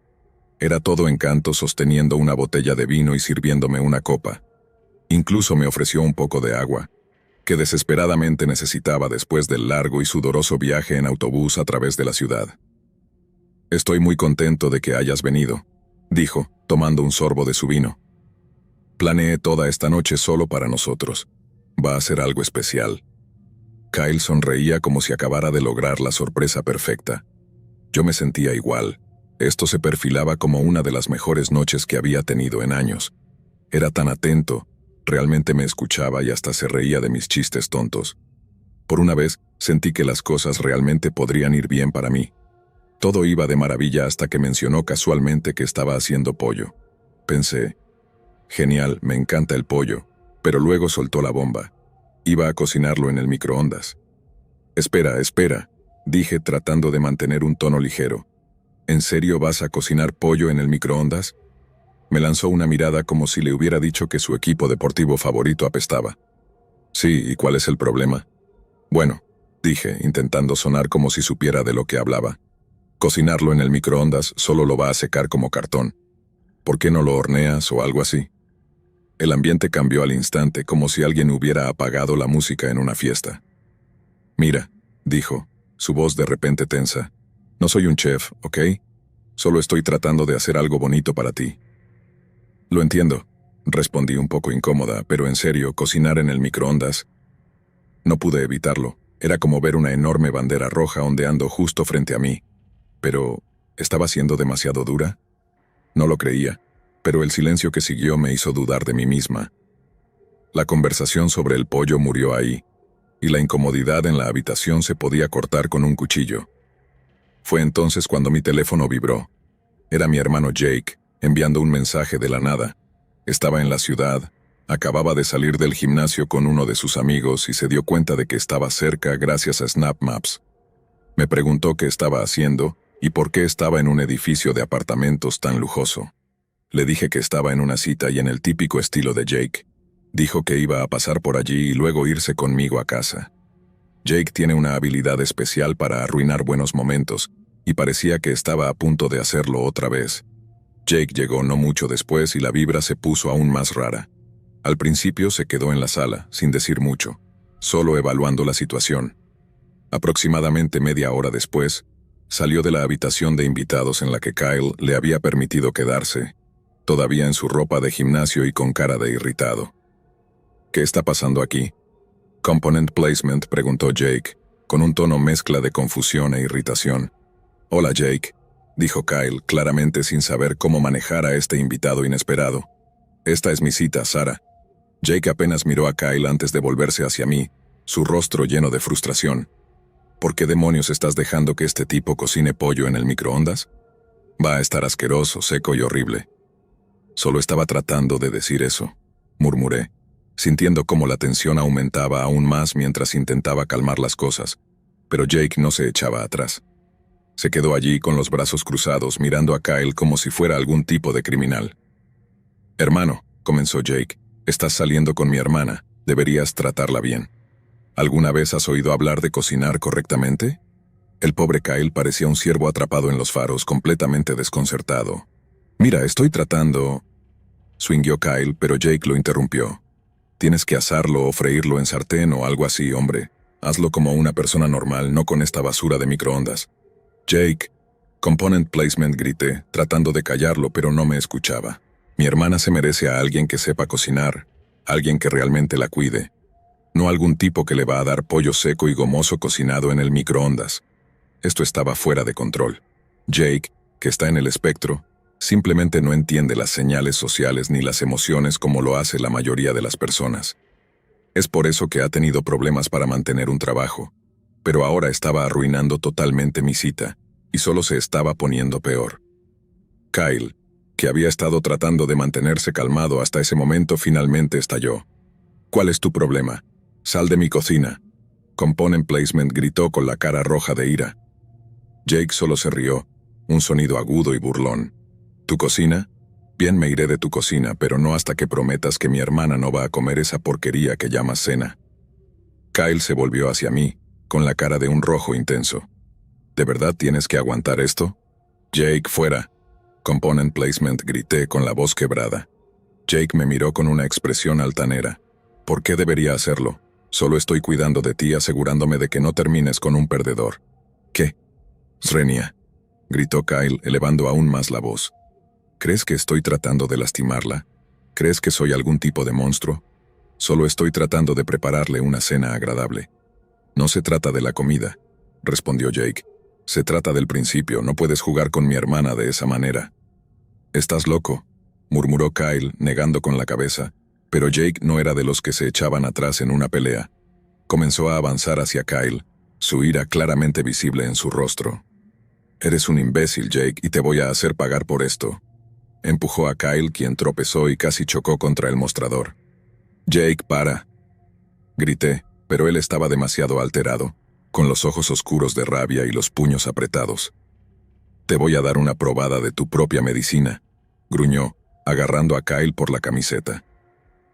Era todo encanto sosteniendo una botella de vino y sirviéndome una copa. Incluso me ofreció un poco de agua, que desesperadamente necesitaba después del largo y sudoroso viaje en autobús a través de la ciudad. «Estoy muy contento de que hayas venido», dijo, tomando un sorbo de su vino. «Planeé toda esta noche solo para nosotros. Va a ser algo especial». Kyle sonreía como si acabara de lograr la sorpresa perfecta. Yo me sentía igual. Esto se perfilaba como una de las mejores noches que había tenido en años. Era tan atento, realmente me escuchaba y hasta se reía de mis chistes tontos. Por una vez, sentí que las cosas realmente podrían ir bien para mí. Todo iba de maravilla hasta que mencionó casualmente que estaba haciendo pollo. Pensé, genial, me encanta el pollo, pero luego soltó la bomba. Iba a cocinarlo en el microondas. Espera, dije tratando de mantener un tono ligero. ¿En serio vas a cocinar pollo en el microondas? Me lanzó una mirada como si le hubiera dicho que su equipo deportivo favorito apestaba. Sí, ¿y cuál es el problema? Bueno, dije, intentando sonar como si supiera de lo que hablaba. Cocinarlo en el microondas solo lo va a secar como cartón. ¿Por qué no lo horneas o algo así? El ambiente cambió al instante, como si alguien hubiera apagado la música en una fiesta. Mira, dijo, su voz de repente tensa. No soy un chef, ¿ok? Solo estoy tratando de hacer algo bonito para ti. Lo entiendo, respondí un poco incómoda, pero en serio, cocinar en el microondas. No pude evitarlo. Era como ver una enorme bandera roja ondeando justo frente a mí. Pero, ¿estaba siendo demasiado dura? No lo creía, pero el silencio que siguió me hizo dudar de mí misma. La conversación sobre el pollo murió ahí, y la incomodidad en la habitación se podía cortar con un cuchillo. Fue entonces cuando mi teléfono vibró. Era mi hermano Jake, enviando un mensaje de la nada. Estaba en la ciudad, acababa de salir del gimnasio con uno de sus amigos y se dio cuenta de que estaba cerca gracias a Snap Maps. Me preguntó qué estaba haciendo y por qué estaba en un edificio de apartamentos tan lujoso. Le dije que estaba en una cita y en el típico estilo de Jake. Dijo que iba a pasar por allí y luego irse conmigo a casa. Jake tiene una habilidad especial para arruinar buenos momentos, y parecía que estaba a punto de hacerlo otra vez. Jake llegó no mucho después y la vibra se puso aún más rara. Al principio se quedó en la sala, sin decir mucho. solo evaluando la situación. Aproximadamente media hora después, salió de la habitación de invitados en la que Kyle le había permitido quedarse, todavía en su ropa de gimnasio y con cara de irritado. ¿Qué está pasando aquí? Component Placement, preguntó Jake, con un tono mezcla de confusión e irritación. Hola Jake, dijo Kyle, claramente sin saber cómo manejar a este invitado inesperado. Esta es mi cita, Sara. Jake apenas miró a Kyle antes de volverse hacia mí, su rostro lleno de frustración. ¿Por qué demonios estás dejando que este tipo cocine pollo en el microondas? Va a estar asqueroso, seco y horrible. Solo estaba tratando de decir eso, murmuré, sintiendo cómo la tensión aumentaba aún más mientras intentaba calmar las cosas, pero Jake no se echaba atrás. Se quedó allí con los brazos cruzados mirando a Kyle como si fuera algún tipo de criminal. Hermano, comenzó Jake, estás saliendo con mi hermana, deberías tratarla bien. ¿Alguna vez has oído hablar de cocinar correctamente? El pobre Kyle parecía un ciervo atrapado en los faros, completamente desconcertado. Mira, estoy tratando... Swingueó Kyle, pero Jake lo interrumpió. Tienes que asarlo o freírlo en sartén o algo así, hombre. Hazlo como una persona normal, no con esta basura de microondas. Jake, Component Placement, grité, tratando de callarlo, pero no me escuchaba. Mi hermana se merece a alguien que sepa cocinar, alguien que realmente la cuide. No algún tipo que le va a dar pollo seco y gomoso cocinado en el microondas. Esto estaba fuera de control. Jake, que está en el espectro, simplemente no entiende las señales sociales ni las emociones como lo hace la mayoría de las personas. Es por eso que ha tenido problemas para mantener un trabajo, pero ahora estaba arruinando totalmente mi cita, y solo se estaba poniendo peor. Kyle, que había estado tratando de mantenerse calmado hasta ese momento, finalmente estalló. ¿Cuál es tu problema? Sal de mi cocina. Component Placement gritó con la cara roja de ira. Jake solo se rió, un sonido agudo y burlón. ¿Tu cocina? Bien, me iré de tu cocina, pero no hasta que prometas que mi hermana no va a comer esa porquería que llamas cena. Kyle se volvió hacia mí, con la cara de un rojo intenso. ¿De verdad tienes que aguantar esto? Jake, fuera. Component Placement, grité con la voz quebrada. Jake me miró con una expresión altanera. ¿Por qué debería hacerlo? Solo estoy cuidando de ti, asegurándome de que no termines con un perdedor. ¿Qué? Srenia, gritó Kyle, elevando aún más la voz. ¿Crees que estoy tratando de lastimarla? ¿Crees que soy algún tipo de monstruo? Solo estoy tratando de prepararle una cena agradable. No se trata de la comida, respondió Jake. Se trata del principio, no puedes jugar con mi hermana de esa manera. Estás loco, murmuró Kyle, negando con la cabeza, pero Jake no era de los que se echaban atrás en una pelea. Comenzó a avanzar hacia Kyle, su ira claramente visible en su rostro. Eres un imbécil, Jake, y te voy a hacer pagar por esto. Empujó a Kyle, quien tropezó y casi chocó contra el mostrador. Jake, para. Grité, pero él estaba demasiado alterado, con los ojos oscuros de rabia y los puños apretados. Te voy a dar una probada de tu propia medicina, gruñó, agarrando a Kyle por la camiseta.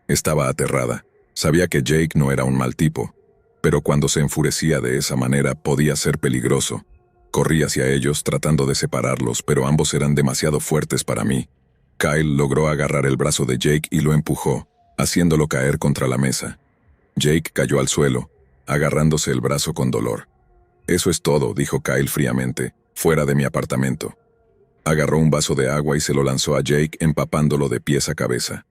Estaba aterrada. Sabía que Jake no era un mal tipo, pero cuando se enfurecía de esa manera podía ser peligroso. Corrí hacia ellos tratando de separarlos, pero ambos eran demasiado fuertes para mí. Kyle logró agarrar el brazo de Jake y lo empujó, haciéndolo caer contra la mesa. Jake cayó al suelo, agarrándose el brazo con dolor. Eso es todo, dijo Kyle fríamente, fuera de mi apartamento. Agarró un vaso de agua y se lo lanzó a Jake, empapándolo de pies a cabeza.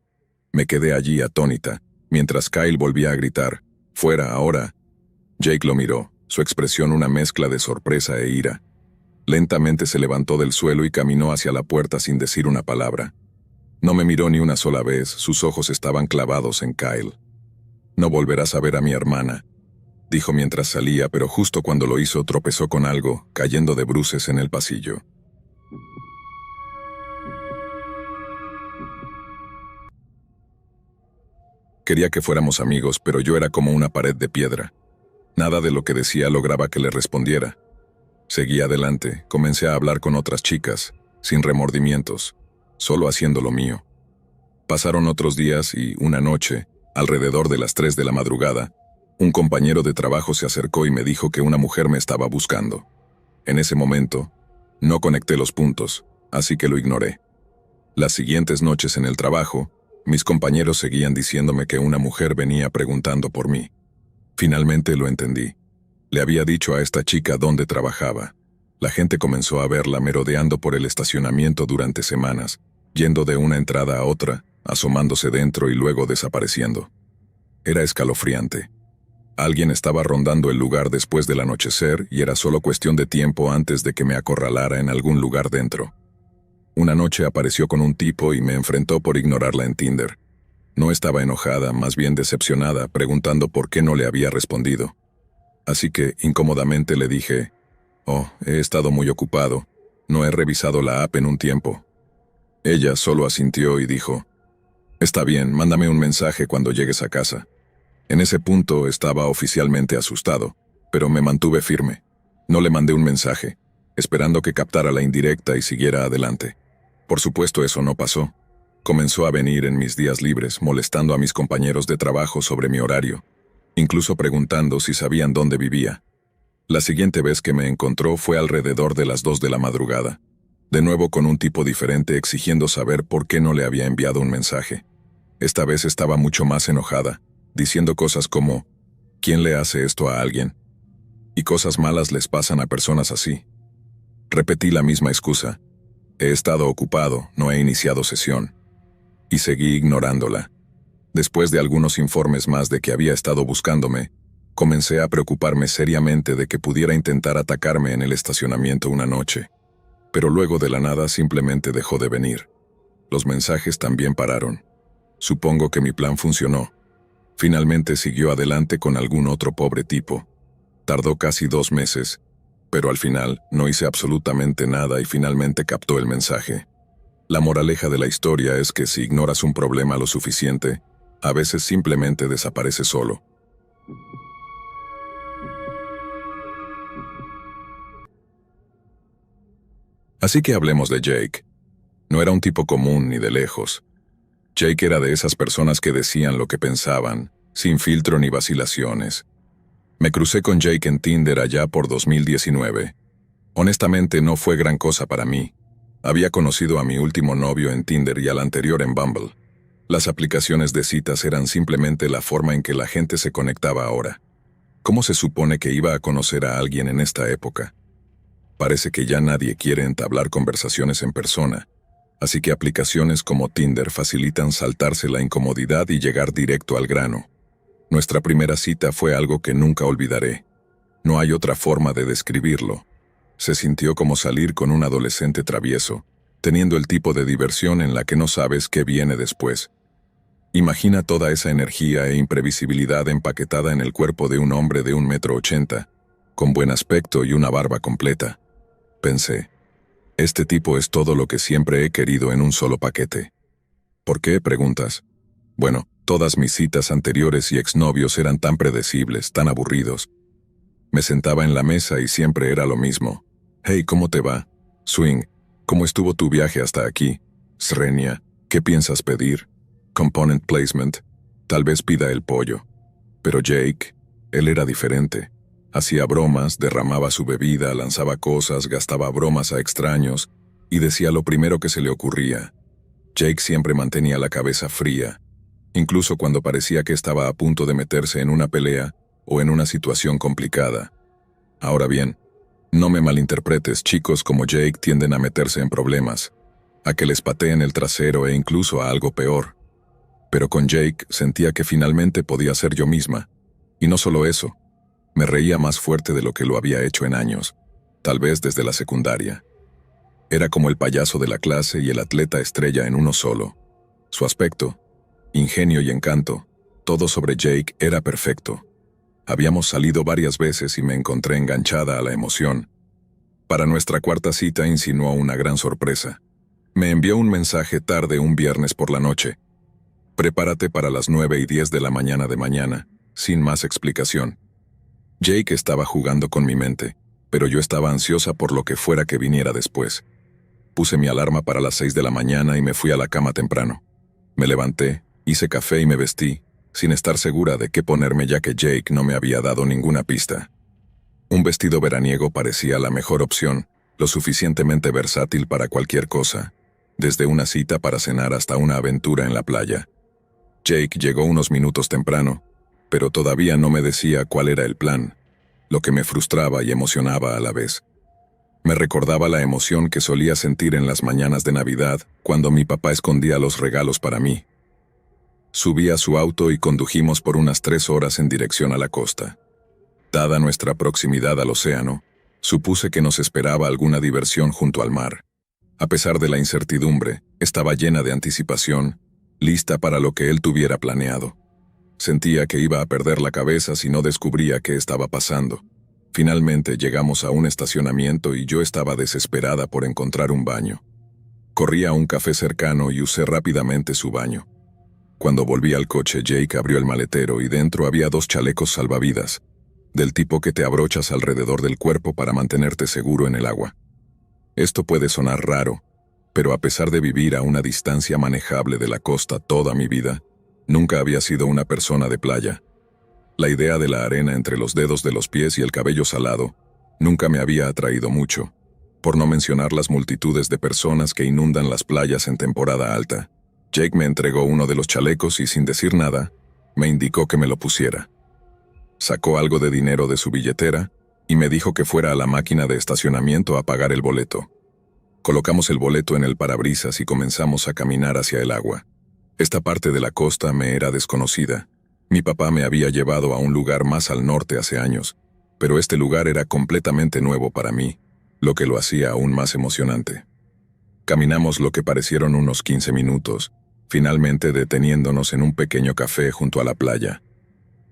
Me quedé allí atónita, mientras Kyle volvía a gritar, «¡Fuera, ahora!». Jake lo miró, su expresión una mezcla de sorpresa e ira. Lentamente se levantó del suelo y caminó hacia la puerta sin decir una palabra. No me miró ni una sola vez, sus ojos estaban clavados en Kyle. «No volverás a ver a mi hermana», dijo mientras salía, pero justo cuando lo hizo tropezó con algo, cayendo de bruces en el pasillo. Quería que fuéramos amigos, pero yo era como una pared de piedra. Nada de lo que decía lograba que le respondiera. Seguí adelante, comencé a hablar con otras chicas, sin remordimientos, solo haciendo lo mío. Pasaron otros días y, una noche, alrededor de las 3 de la madrugada, un compañero de trabajo se acercó y me dijo que una mujer me estaba buscando. En ese momento, no conecté los puntos, así que lo ignoré. Las siguientes noches en el trabajo, mis compañeros seguían diciéndome que una mujer venía preguntando por mí. Finalmente lo entendí. Le había dicho a esta chica dónde trabajaba. La gente comenzó a verla merodeando por el estacionamiento durante semanas, yendo de una entrada a otra, asomándose dentro y luego desapareciendo. Era escalofriante. Alguien estaba rondando el lugar después del anochecer y era solo cuestión de tiempo antes de que me acorralara en algún lugar dentro. Una noche apareció con un tipo y me enfrentó por ignorarla en Tinder. No estaba enojada, más bien decepcionada, preguntando por qué no le había respondido. Así que, incómodamente le dije, «Oh, he estado muy ocupado. No he revisado la app en un tiempo». Ella solo asintió y dijo, «Está bien, mándame un mensaje cuando llegues a casa». En ese punto estaba oficialmente asustado, pero me mantuve firme. No le mandé un mensaje, esperando que captara la indirecta y siguiera adelante. Por supuesto, eso no pasó. Comenzó a venir en mis días libres, molestando a mis compañeros de trabajo sobre mi horario, incluso preguntando si sabían dónde vivía. La siguiente vez que me encontró fue alrededor de las 2 de la madrugada, de nuevo con un tipo diferente exigiendo saber por qué no le había enviado un mensaje. Esta vez estaba mucho más enojada, diciendo cosas como, ¿quién le hace esto a alguien? Y cosas malas les pasan a personas así. Repetí la misma excusa. He estado ocupado, no he iniciado sesión. Y seguí ignorándola. Después de algunos informes más de que había estado buscándome, comencé a preocuparme seriamente de que pudiera intentar atacarme en el estacionamiento una noche. Pero luego de la nada simplemente dejó de venir. Los mensajes también pararon. Supongo que mi plan funcionó. Finalmente siguió adelante con algún otro pobre tipo. Tardó casi 2 meses, pero al final no hice absolutamente nada y finalmente captó el mensaje. La moraleja de la historia es que si ignoras un problema lo suficiente, a veces simplemente desaparece solo. Así que hablemos de Jake. No era un tipo común ni de lejos. Jake era de esas personas que decían lo que pensaban, sin filtro ni vacilaciones. Me crucé con Jake en Tinder allá por 2019. Honestamente no fue gran cosa para mí. Había conocido a mi último novio en Tinder y al anterior en Bumble. Las aplicaciones de citas eran simplemente la forma en que la gente se conectaba ahora. ¿Cómo se supone que iba a conocer a alguien en esta época? Parece que ya nadie quiere entablar conversaciones en persona. Así que aplicaciones como Tinder facilitan saltarse la incomodidad y llegar directo al grano. Nuestra primera cita fue algo que nunca olvidaré. No hay otra forma de describirlo. Se sintió como salir con un adolescente travieso, teniendo el tipo de diversión en la que no sabes qué viene después. Imagina toda esa energía e imprevisibilidad empaquetada en el cuerpo de un hombre de 1,80 m, con buen aspecto y una barba completa. Pensé, este tipo es todo lo que siempre he querido en un solo paquete. ¿Por qué?, preguntas. Bueno, todas mis citas anteriores y exnovios eran tan predecibles, tan aburridos. Me sentaba en la mesa y siempre era lo mismo. Hey, ¿cómo te va? Swing, ¿cómo estuvo tu viaje hasta aquí? Srenia, ¿qué piensas pedir? Component placement, tal vez pida el pollo. Pero Jake, él era diferente. Hacía bromas, derramaba su bebida, lanzaba cosas, gastaba bromas a extraños y decía lo primero que se le ocurría. Jake siempre mantenía la cabeza fría, incluso cuando parecía que estaba a punto de meterse en una pelea o en una situación complicada. Ahora bien, no me malinterpretes, chicos como Jake tienden a meterse en problemas, a que les pateen el trasero e incluso a algo peor. Pero con Jake sentía que finalmente podía ser yo misma. Y no solo eso, me reía más fuerte de lo que lo había hecho en años, tal vez desde la secundaria. Era como el payaso de la clase y el atleta estrella en uno solo. Su aspecto, ingenio y encanto, todo sobre Jake era perfecto. Habíamos salido varias veces y me encontré enganchada a la emoción. Para nuestra cuarta cita insinuó una gran sorpresa. Me envió un mensaje tarde un viernes por la noche. Prepárate para las 9:10 de la mañana, sin más explicación. Jake estaba jugando con mi mente, pero yo estaba ansiosa por lo que fuera que viniera después. Puse mi alarma para las 6 de la mañana y me fui a la cama temprano. Me levanté, hice café y me vestí, sin estar segura de qué ponerme ya que Jake no me había dado ninguna pista. Un vestido veraniego parecía la mejor opción, lo suficientemente versátil para cualquier cosa, desde una cita para cenar hasta una aventura en la playa. Jake llegó unos minutos temprano, pero todavía no me decía cuál era el plan, lo que me frustraba y emocionaba a la vez. Me recordaba la emoción que solía sentir en las mañanas de Navidad cuando mi papá escondía los regalos para mí. Subí a su auto y condujimos por unas 3 horas en dirección a la costa. Dada nuestra proximidad al océano, supuse que nos esperaba alguna diversión junto al mar. A pesar de la incertidumbre, estaba llena de anticipación, lista para lo que él tuviera planeado. Sentía que iba a perder la cabeza si no descubría qué estaba pasando. Finalmente llegamos a un estacionamiento y yo estaba desesperada por encontrar un baño. Corrí a un café cercano y usé rápidamente su baño. Cuando volví al coche, Jake abrió el maletero y dentro había 2 chalecos salvavidas, del tipo que te abrochas alrededor del cuerpo para mantenerte seguro en el agua. Esto puede sonar raro, pero a pesar de vivir a una distancia manejable de la costa toda mi vida, nunca había sido una persona de playa. La idea de la arena entre los dedos de los pies y el cabello salado nunca me había atraído mucho, por no mencionar las multitudes de personas que inundan las playas en temporada alta. Jake me entregó uno de los chalecos y sin decir nada, me indicó que me lo pusiera. Sacó algo de dinero de su billetera y me dijo que fuera a la máquina de estacionamiento a pagar el boleto. Colocamos el boleto en el parabrisas y comenzamos a caminar hacia el agua. Esta parte de la costa me era desconocida. Mi papá me había llevado a un lugar más al norte hace años, pero este lugar era completamente nuevo para mí, lo que lo hacía aún más emocionante. Caminamos lo que parecieron unos 15 minutos, finalmente deteniéndonos en un pequeño café junto a la playa.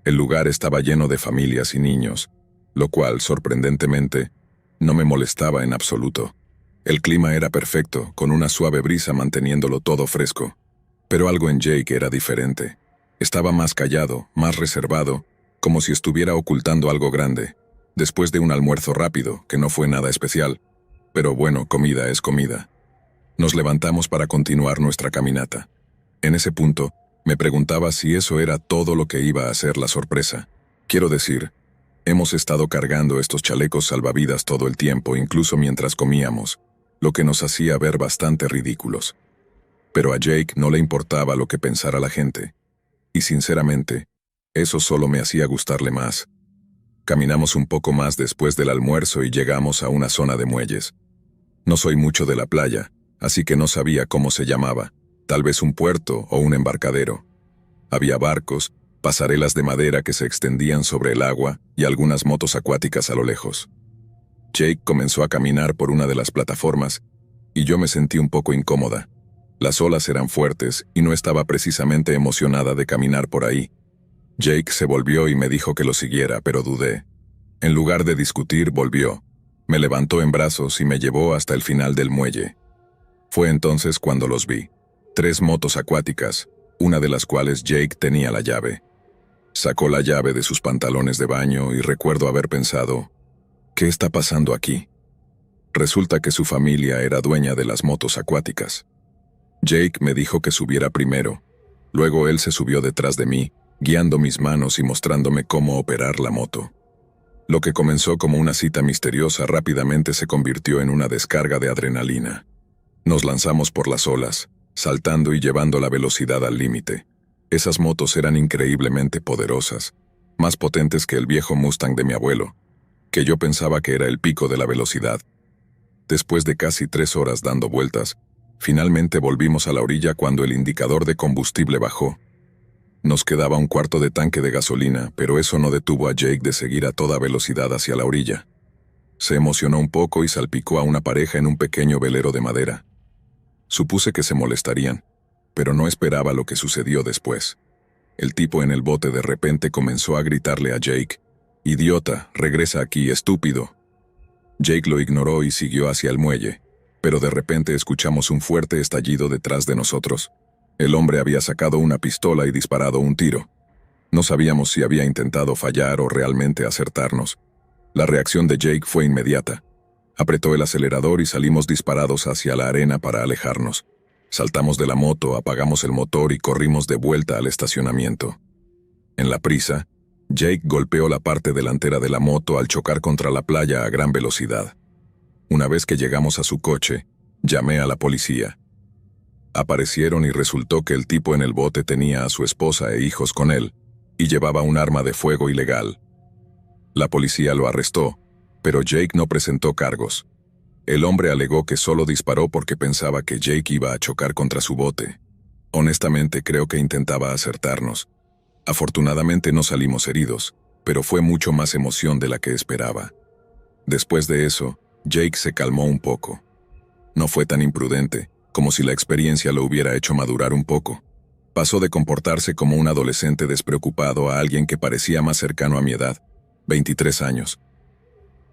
El lugar estaba lleno de familias y niños, lo cual, sorprendentemente, no me molestaba en absoluto. El clima era perfecto, con una suave brisa manteniéndolo todo fresco. Pero algo en Jake era diferente. Estaba más callado, más reservado, como si estuviera ocultando algo grande, después de un almuerzo rápido, que no fue nada especial. Pero bueno, comida es comida. Nos levantamos para continuar nuestra caminata. En ese punto, me preguntaba si eso era todo lo que iba a ser la sorpresa. Quiero decir, hemos estado cargando estos chalecos salvavidas todo el tiempo, incluso mientras comíamos, lo que nos hacía ver bastante ridículos. Pero a Jake no le importaba lo que pensara la gente. Y sinceramente, eso solo me hacía gustarle más. Caminamos un poco más después del almuerzo y llegamos a una zona de muelles. No soy mucho de la playa, así que no sabía cómo se llamaba, tal vez un puerto o un embarcadero. Había barcos, pasarelas de madera que se extendían sobre el agua y algunas motos acuáticas a lo lejos. Jake comenzó a caminar por una de las plataformas y yo me sentí un poco incómoda. Las olas eran fuertes y no estaba precisamente emocionada de caminar por ahí. Jake se volvió y me dijo que lo siguiera, pero dudé. En lugar de discutir, volvió. Me levantó en brazos y me llevó hasta el final del muelle. Fue entonces cuando los vi. 3 motos acuáticas, una de las cuales Jake tenía la llave. Sacó la llave de sus pantalones de baño y recuerdo haber pensado, ¿qué está pasando aquí? Resulta que su familia era dueña de las motos acuáticas. Jake me dijo que subiera primero. Luego él se subió detrás de mí, guiando mis manos y mostrándome cómo operar la moto. Lo que comenzó como una cita misteriosa rápidamente se convirtió en una descarga de adrenalina. Nos lanzamos por las olas, saltando y llevando la velocidad al límite. Esas motos eran increíblemente poderosas, más potentes que el viejo Mustang de mi abuelo, que yo pensaba que era el pico de la velocidad. Después de casi 3 horas dando vueltas, finalmente volvimos a la orilla cuando el indicador de combustible bajó. Nos quedaba un cuarto de tanque de gasolina, pero eso no detuvo a Jake de seguir a toda velocidad hacia la orilla. Se emocionó un poco y salpicó a una pareja en un pequeño velero de madera. Supuse que se molestarían, pero no esperaba lo que sucedió después. El tipo en el bote de repente comenzó a gritarle a Jake, «Idiota, regresa aquí, estúpido». Jake lo ignoró y siguió hacia el muelle, pero de repente escuchamos un fuerte estallido detrás de nosotros. El hombre había sacado una pistola y disparado un tiro. No sabíamos si había intentado fallar o realmente acertarnos. La reacción de Jake fue inmediata. Apretó el acelerador y salimos disparados hacia la arena para alejarnos. Saltamos de la moto, apagamos el motor y corrimos de vuelta al estacionamiento. En la prisa, Jake golpeó la parte delantera de la moto al chocar contra la playa a gran velocidad. Una vez que llegamos a su coche, llamé a la policía. Aparecieron y resultó que el tipo en el bote tenía a su esposa e hijos con él, y llevaba un arma de fuego ilegal. La policía lo arrestó, pero Jake no presentó cargos. El hombre alegó que solo disparó porque pensaba que Jake iba a chocar contra su bote. Honestamente, creo que intentaba acertarnos. Afortunadamente no salimos heridos, pero fue mucho más emoción de la que esperaba. Después de eso, Jake se calmó un poco. No fue tan imprudente, como si la experiencia lo hubiera hecho madurar un poco. Pasó de comportarse como un adolescente despreocupado a alguien que parecía más cercano a mi edad, 23 años.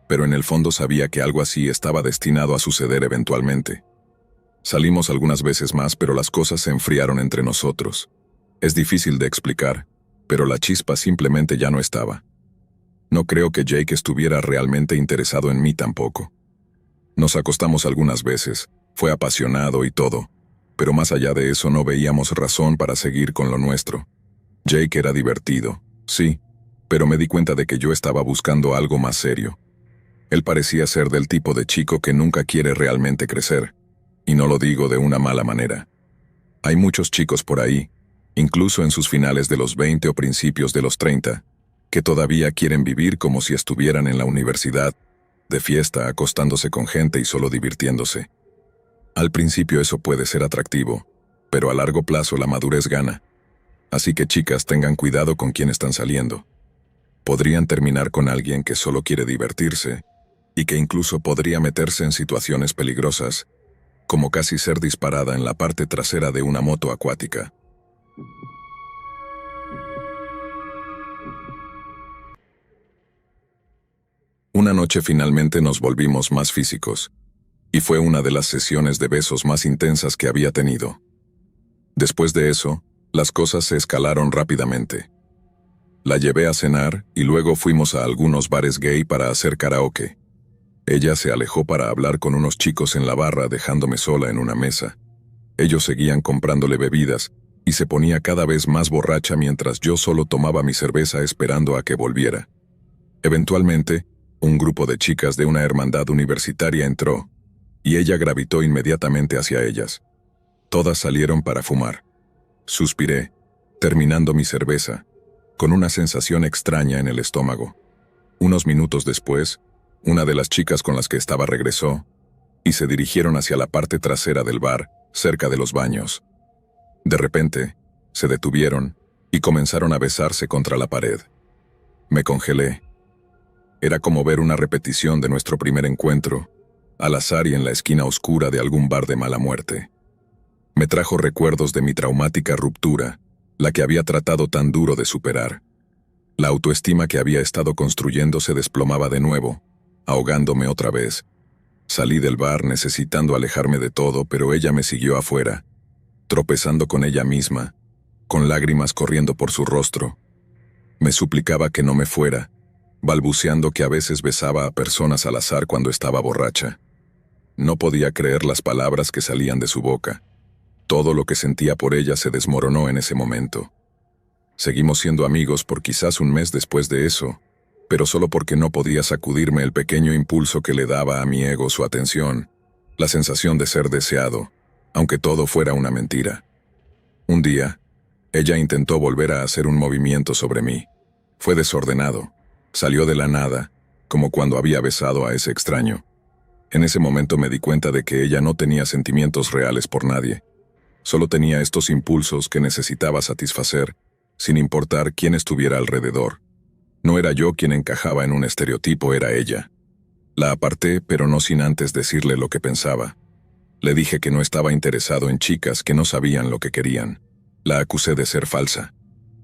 Pero en el fondo sabía que algo así estaba destinado a suceder eventualmente. Salimos algunas veces más, pero las cosas se enfriaron entre nosotros. Es difícil de explicar, pero la chispa simplemente ya no estaba. No creo que Jake estuviera realmente interesado en mí tampoco. Nos acostamos algunas veces, fue apasionado y todo, pero más allá de eso no veíamos razón para seguir con lo nuestro. Jake era divertido, sí, pero me di cuenta de que yo estaba buscando algo más serio. Él parecía ser del tipo de chico que nunca quiere realmente crecer, y no lo digo de una mala manera. Hay muchos chicos por ahí, incluso en sus finales de los 20 o principios de los 30, que todavía quieren vivir como si estuvieran en la universidad, de fiesta, acostándose con gente y solo divirtiéndose. Al principio eso puede ser atractivo, pero a largo plazo la madurez gana. Así que chicas, tengan cuidado con quién están saliendo. Podrían terminar con alguien que solo quiere divertirse, y que incluso podría meterse en situaciones peligrosas, como casi ser disparada en la parte trasera de una moto acuática. Una noche finalmente nos volvimos más físicos, y fue una de las sesiones de besos más intensas que había tenido. Después de eso, las cosas se escalaron rápidamente. La llevé a cenar y luego fuimos a algunos bares gay para hacer karaoke. Ella se alejó para hablar con unos chicos en la barra, dejándome sola en una mesa. Ellos seguían comprándole bebidas y se ponía cada vez más borracha mientras yo solo tomaba mi cerveza esperando a que volviera. Eventualmente, un grupo de chicas de una hermandad universitaria entró, y ella gravitó inmediatamente hacia ellas. Todas salieron para fumar. Suspiré, terminando mi cerveza, con una sensación extraña en el estómago. Unos minutos después, una de las chicas con las que estaba regresó, y se dirigieron hacia la parte trasera del bar, cerca de los baños. De repente, se detuvieron y comenzaron a besarse contra la pared. Me congelé. Era como ver una repetición de nuestro primer encuentro, al azar y en la esquina oscura de algún bar de mala muerte. Me trajo recuerdos de mi traumática ruptura, la que había tratado tan duro de superar. La autoestima que había estado construyendo se desplomaba de nuevo, ahogándome otra vez. Salí del bar necesitando alejarme de todo, pero ella me siguió afuera, tropezando con ella misma, con lágrimas corriendo por su rostro. Me suplicaba que no me fuera, balbuceando que a veces besaba a personas al azar cuando estaba borracha. No podía creer las palabras que salían de su boca. Todo lo que sentía por ella se desmoronó en ese momento. Seguimos siendo amigos por quizás un mes después de eso, pero solo porque no podía sacudirme el pequeño impulso que le daba a mi ego su atención, la sensación de ser deseado, aunque todo fuera una mentira. Un día, ella intentó volver a hacer un movimiento sobre mí. Fue desordenado. Salió de la nada, como cuando había besado a ese extraño. En ese momento me di cuenta de que ella no tenía sentimientos reales por nadie. Solo tenía estos impulsos que necesitaba satisfacer, sin importar quién estuviera alrededor. No era yo quien encajaba en un estereotipo, era ella. La aparté, pero no sin antes decirle lo que pensaba. Le dije que no estaba interesado en chicas que no sabían lo que querían. La acusé de ser falsa.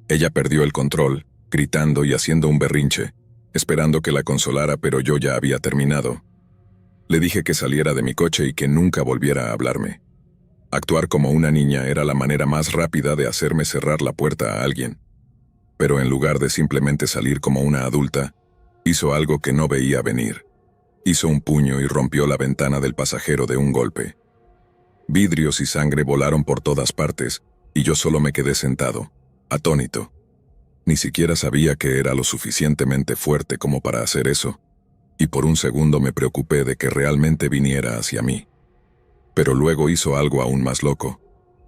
Ella perdió el control, gritando y haciendo un berrinche, esperando que la consolara, pero yo ya había terminado. Le dije que saliera de mi coche y que nunca volviera a hablarme. Actuar como una niña era la manera más rápida de hacerme cerrar la puerta a alguien. Pero en lugar de simplemente salir como una adulta, hizo algo que no veía venir. Hizo un puño y rompió la ventana del pasajero de un golpe. Vidrios y sangre volaron por todas partes, y yo solo me quedé sentado, atónito. Ni siquiera sabía que era lo suficientemente fuerte como para hacer eso, y por un segundo me preocupé de que realmente viniera hacia mí. Pero luego hizo algo aún más loco.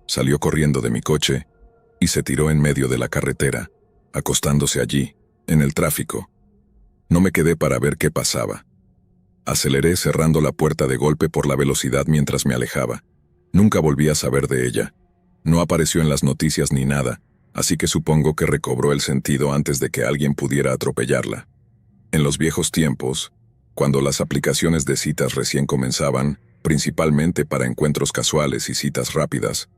Salió corriendo de mi coche y se tiró en medio de la carretera. acostándose allí, en el tráfico. No me quedé para ver qué pasaba. Aceleré cerrando la puerta de golpe por la velocidad mientras me alejaba. Nunca volví a saber de ella. No apareció en las noticias ni nada, así que supongo que recobró el sentido antes de que alguien pudiera atropellarla. En los viejos tiempos, cuando las aplicaciones de citas recién comenzaban, principalmente para encuentros casuales y citas rápidas,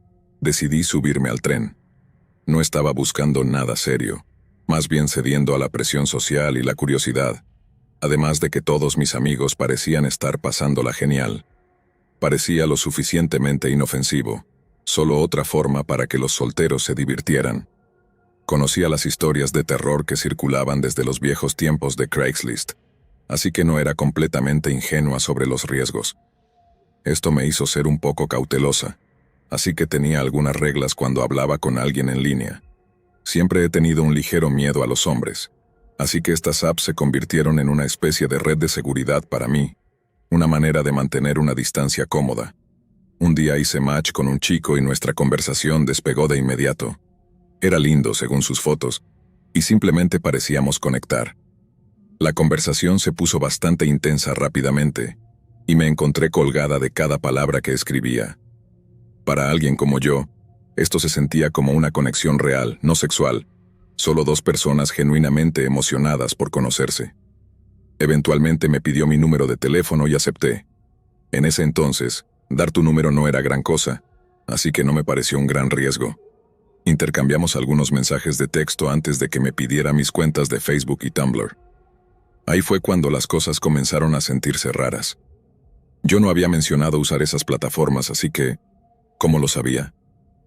decidí subirme al tren. No estaba buscando nada serio, más bien cediendo a la presión social y la curiosidad, además de que todos mis amigos parecían estar pasándola genial. Parecía lo suficientemente inofensivo, solo otra forma para que los solteros se divirtieran. Conocía las historias de terror que circulaban desde los viejos tiempos de Craigslist, así que no era completamente ingenua sobre los riesgos. Esto me hizo ser un poco cautelosa, así que tenía algunas reglas cuando hablaba con alguien en línea. Siempre he tenido un ligero miedo a los hombres, así que estas apps se convirtieron en una especie de red de seguridad para mí, una manera de mantener una distancia cómoda. Un día hice match con un chico y nuestra conversación despegó de inmediato. Era lindo según sus fotos, y simplemente parecíamos conectar. La conversación se puso bastante intensa rápidamente, y me encontré colgada de cada palabra que escribía. Para alguien como yo, esto se sentía como una conexión real, no sexual, solo dos personas genuinamente emocionadas por conocerse. Eventualmente me pidió mi número de teléfono y acepté. En ese entonces, dar tu número no era gran cosa, así que no me pareció un gran riesgo. Intercambiamos algunos mensajes de texto antes de que me pidiera mis cuentas de Facebook y Tumblr. Ahí fue cuando las cosas comenzaron a sentirse raras. Yo no había mencionado usar esas plataformas, así que, ¿cómo lo sabía?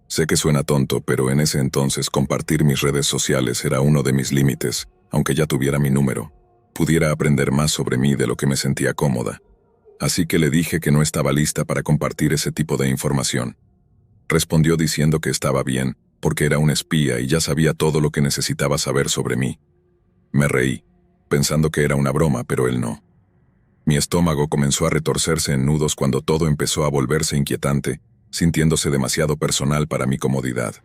Sé que suena tonto, pero en ese entonces compartir mis redes sociales era uno de mis límites, aunque ya tuviera mi número. Pudiera aprender más sobre mí de lo que me sentía cómoda. Así que le dije que no estaba lista para compartir ese tipo de información. Respondió diciendo que estaba bien, porque era un espía y ya sabía todo lo que necesitaba saber sobre mí. Me reí, pensando que era una broma, pero él no. Mi estómago comenzó a retorcerse en nudos cuando todo empezó a volverse inquietante, sintiéndose demasiado personal para mi comodidad.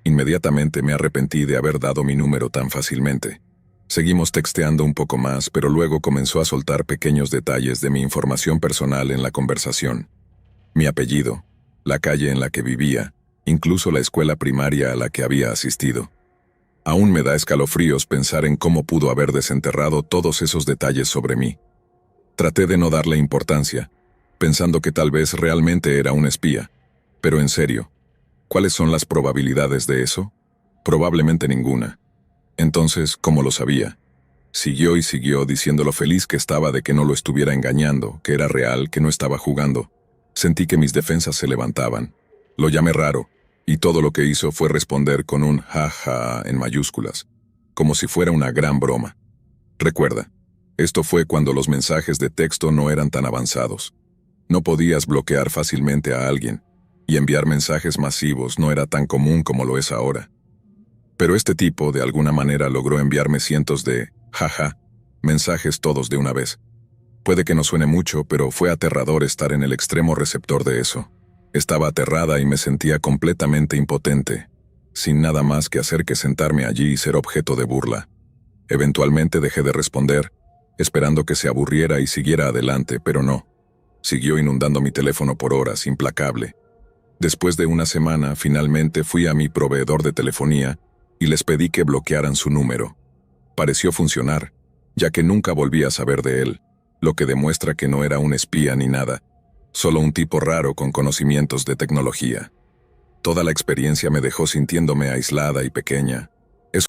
Inmediatamente me arrepentí de haber dado mi número tan fácilmente. Seguimos texteando un poco más, pero luego comenzó a soltar pequeños detalles de mi información personal en la conversación. Mi apellido, la calle en la que vivía, incluso la escuela primaria a la que había asistido. Aún me da escalofríos pensar en cómo pudo haber desenterrado todos esos detalles sobre mí. Traté de no darle importancia, pensando que tal vez realmente era un espía. Pero en serio, ¿cuáles son las probabilidades de eso? Probablemente ninguna. Entonces, ¿cómo lo sabía? Siguió y siguió diciendo lo feliz que estaba de que no lo estuviera engañando, que era real, que no estaba jugando. Sentí que mis defensas se levantaban. Lo llamé raro, y todo lo que hizo fue responder con un jaja en mayúsculas, como si fuera una gran broma. Recuerda, esto fue cuando los mensajes de texto no eran tan avanzados. No podías bloquear fácilmente a alguien, y enviar mensajes masivos no era tan común como lo es ahora. Pero este tipo, de alguna manera, logró enviarme cientos de jaja mensajes todos de una vez. Puede que no suene mucho, pero fue aterrador estar en el extremo receptor de eso. Estaba aterrada y me sentía completamente impotente, sin nada más que hacer que sentarme allí y ser objeto de burla. Eventualmente dejé de responder, esperando que se aburriera y siguiera adelante, pero no. Siguió inundando mi teléfono por horas, implacable. Después de una semana, finalmente fui a mi proveedor de telefonía y les pedí que bloquearan su número. Pareció funcionar, ya que nunca volví a saber de él, lo que demuestra que no era un espía ni nada, solo un tipo raro con conocimientos de tecnología. Toda la experiencia me dejó sintiéndome aislada y pequeña,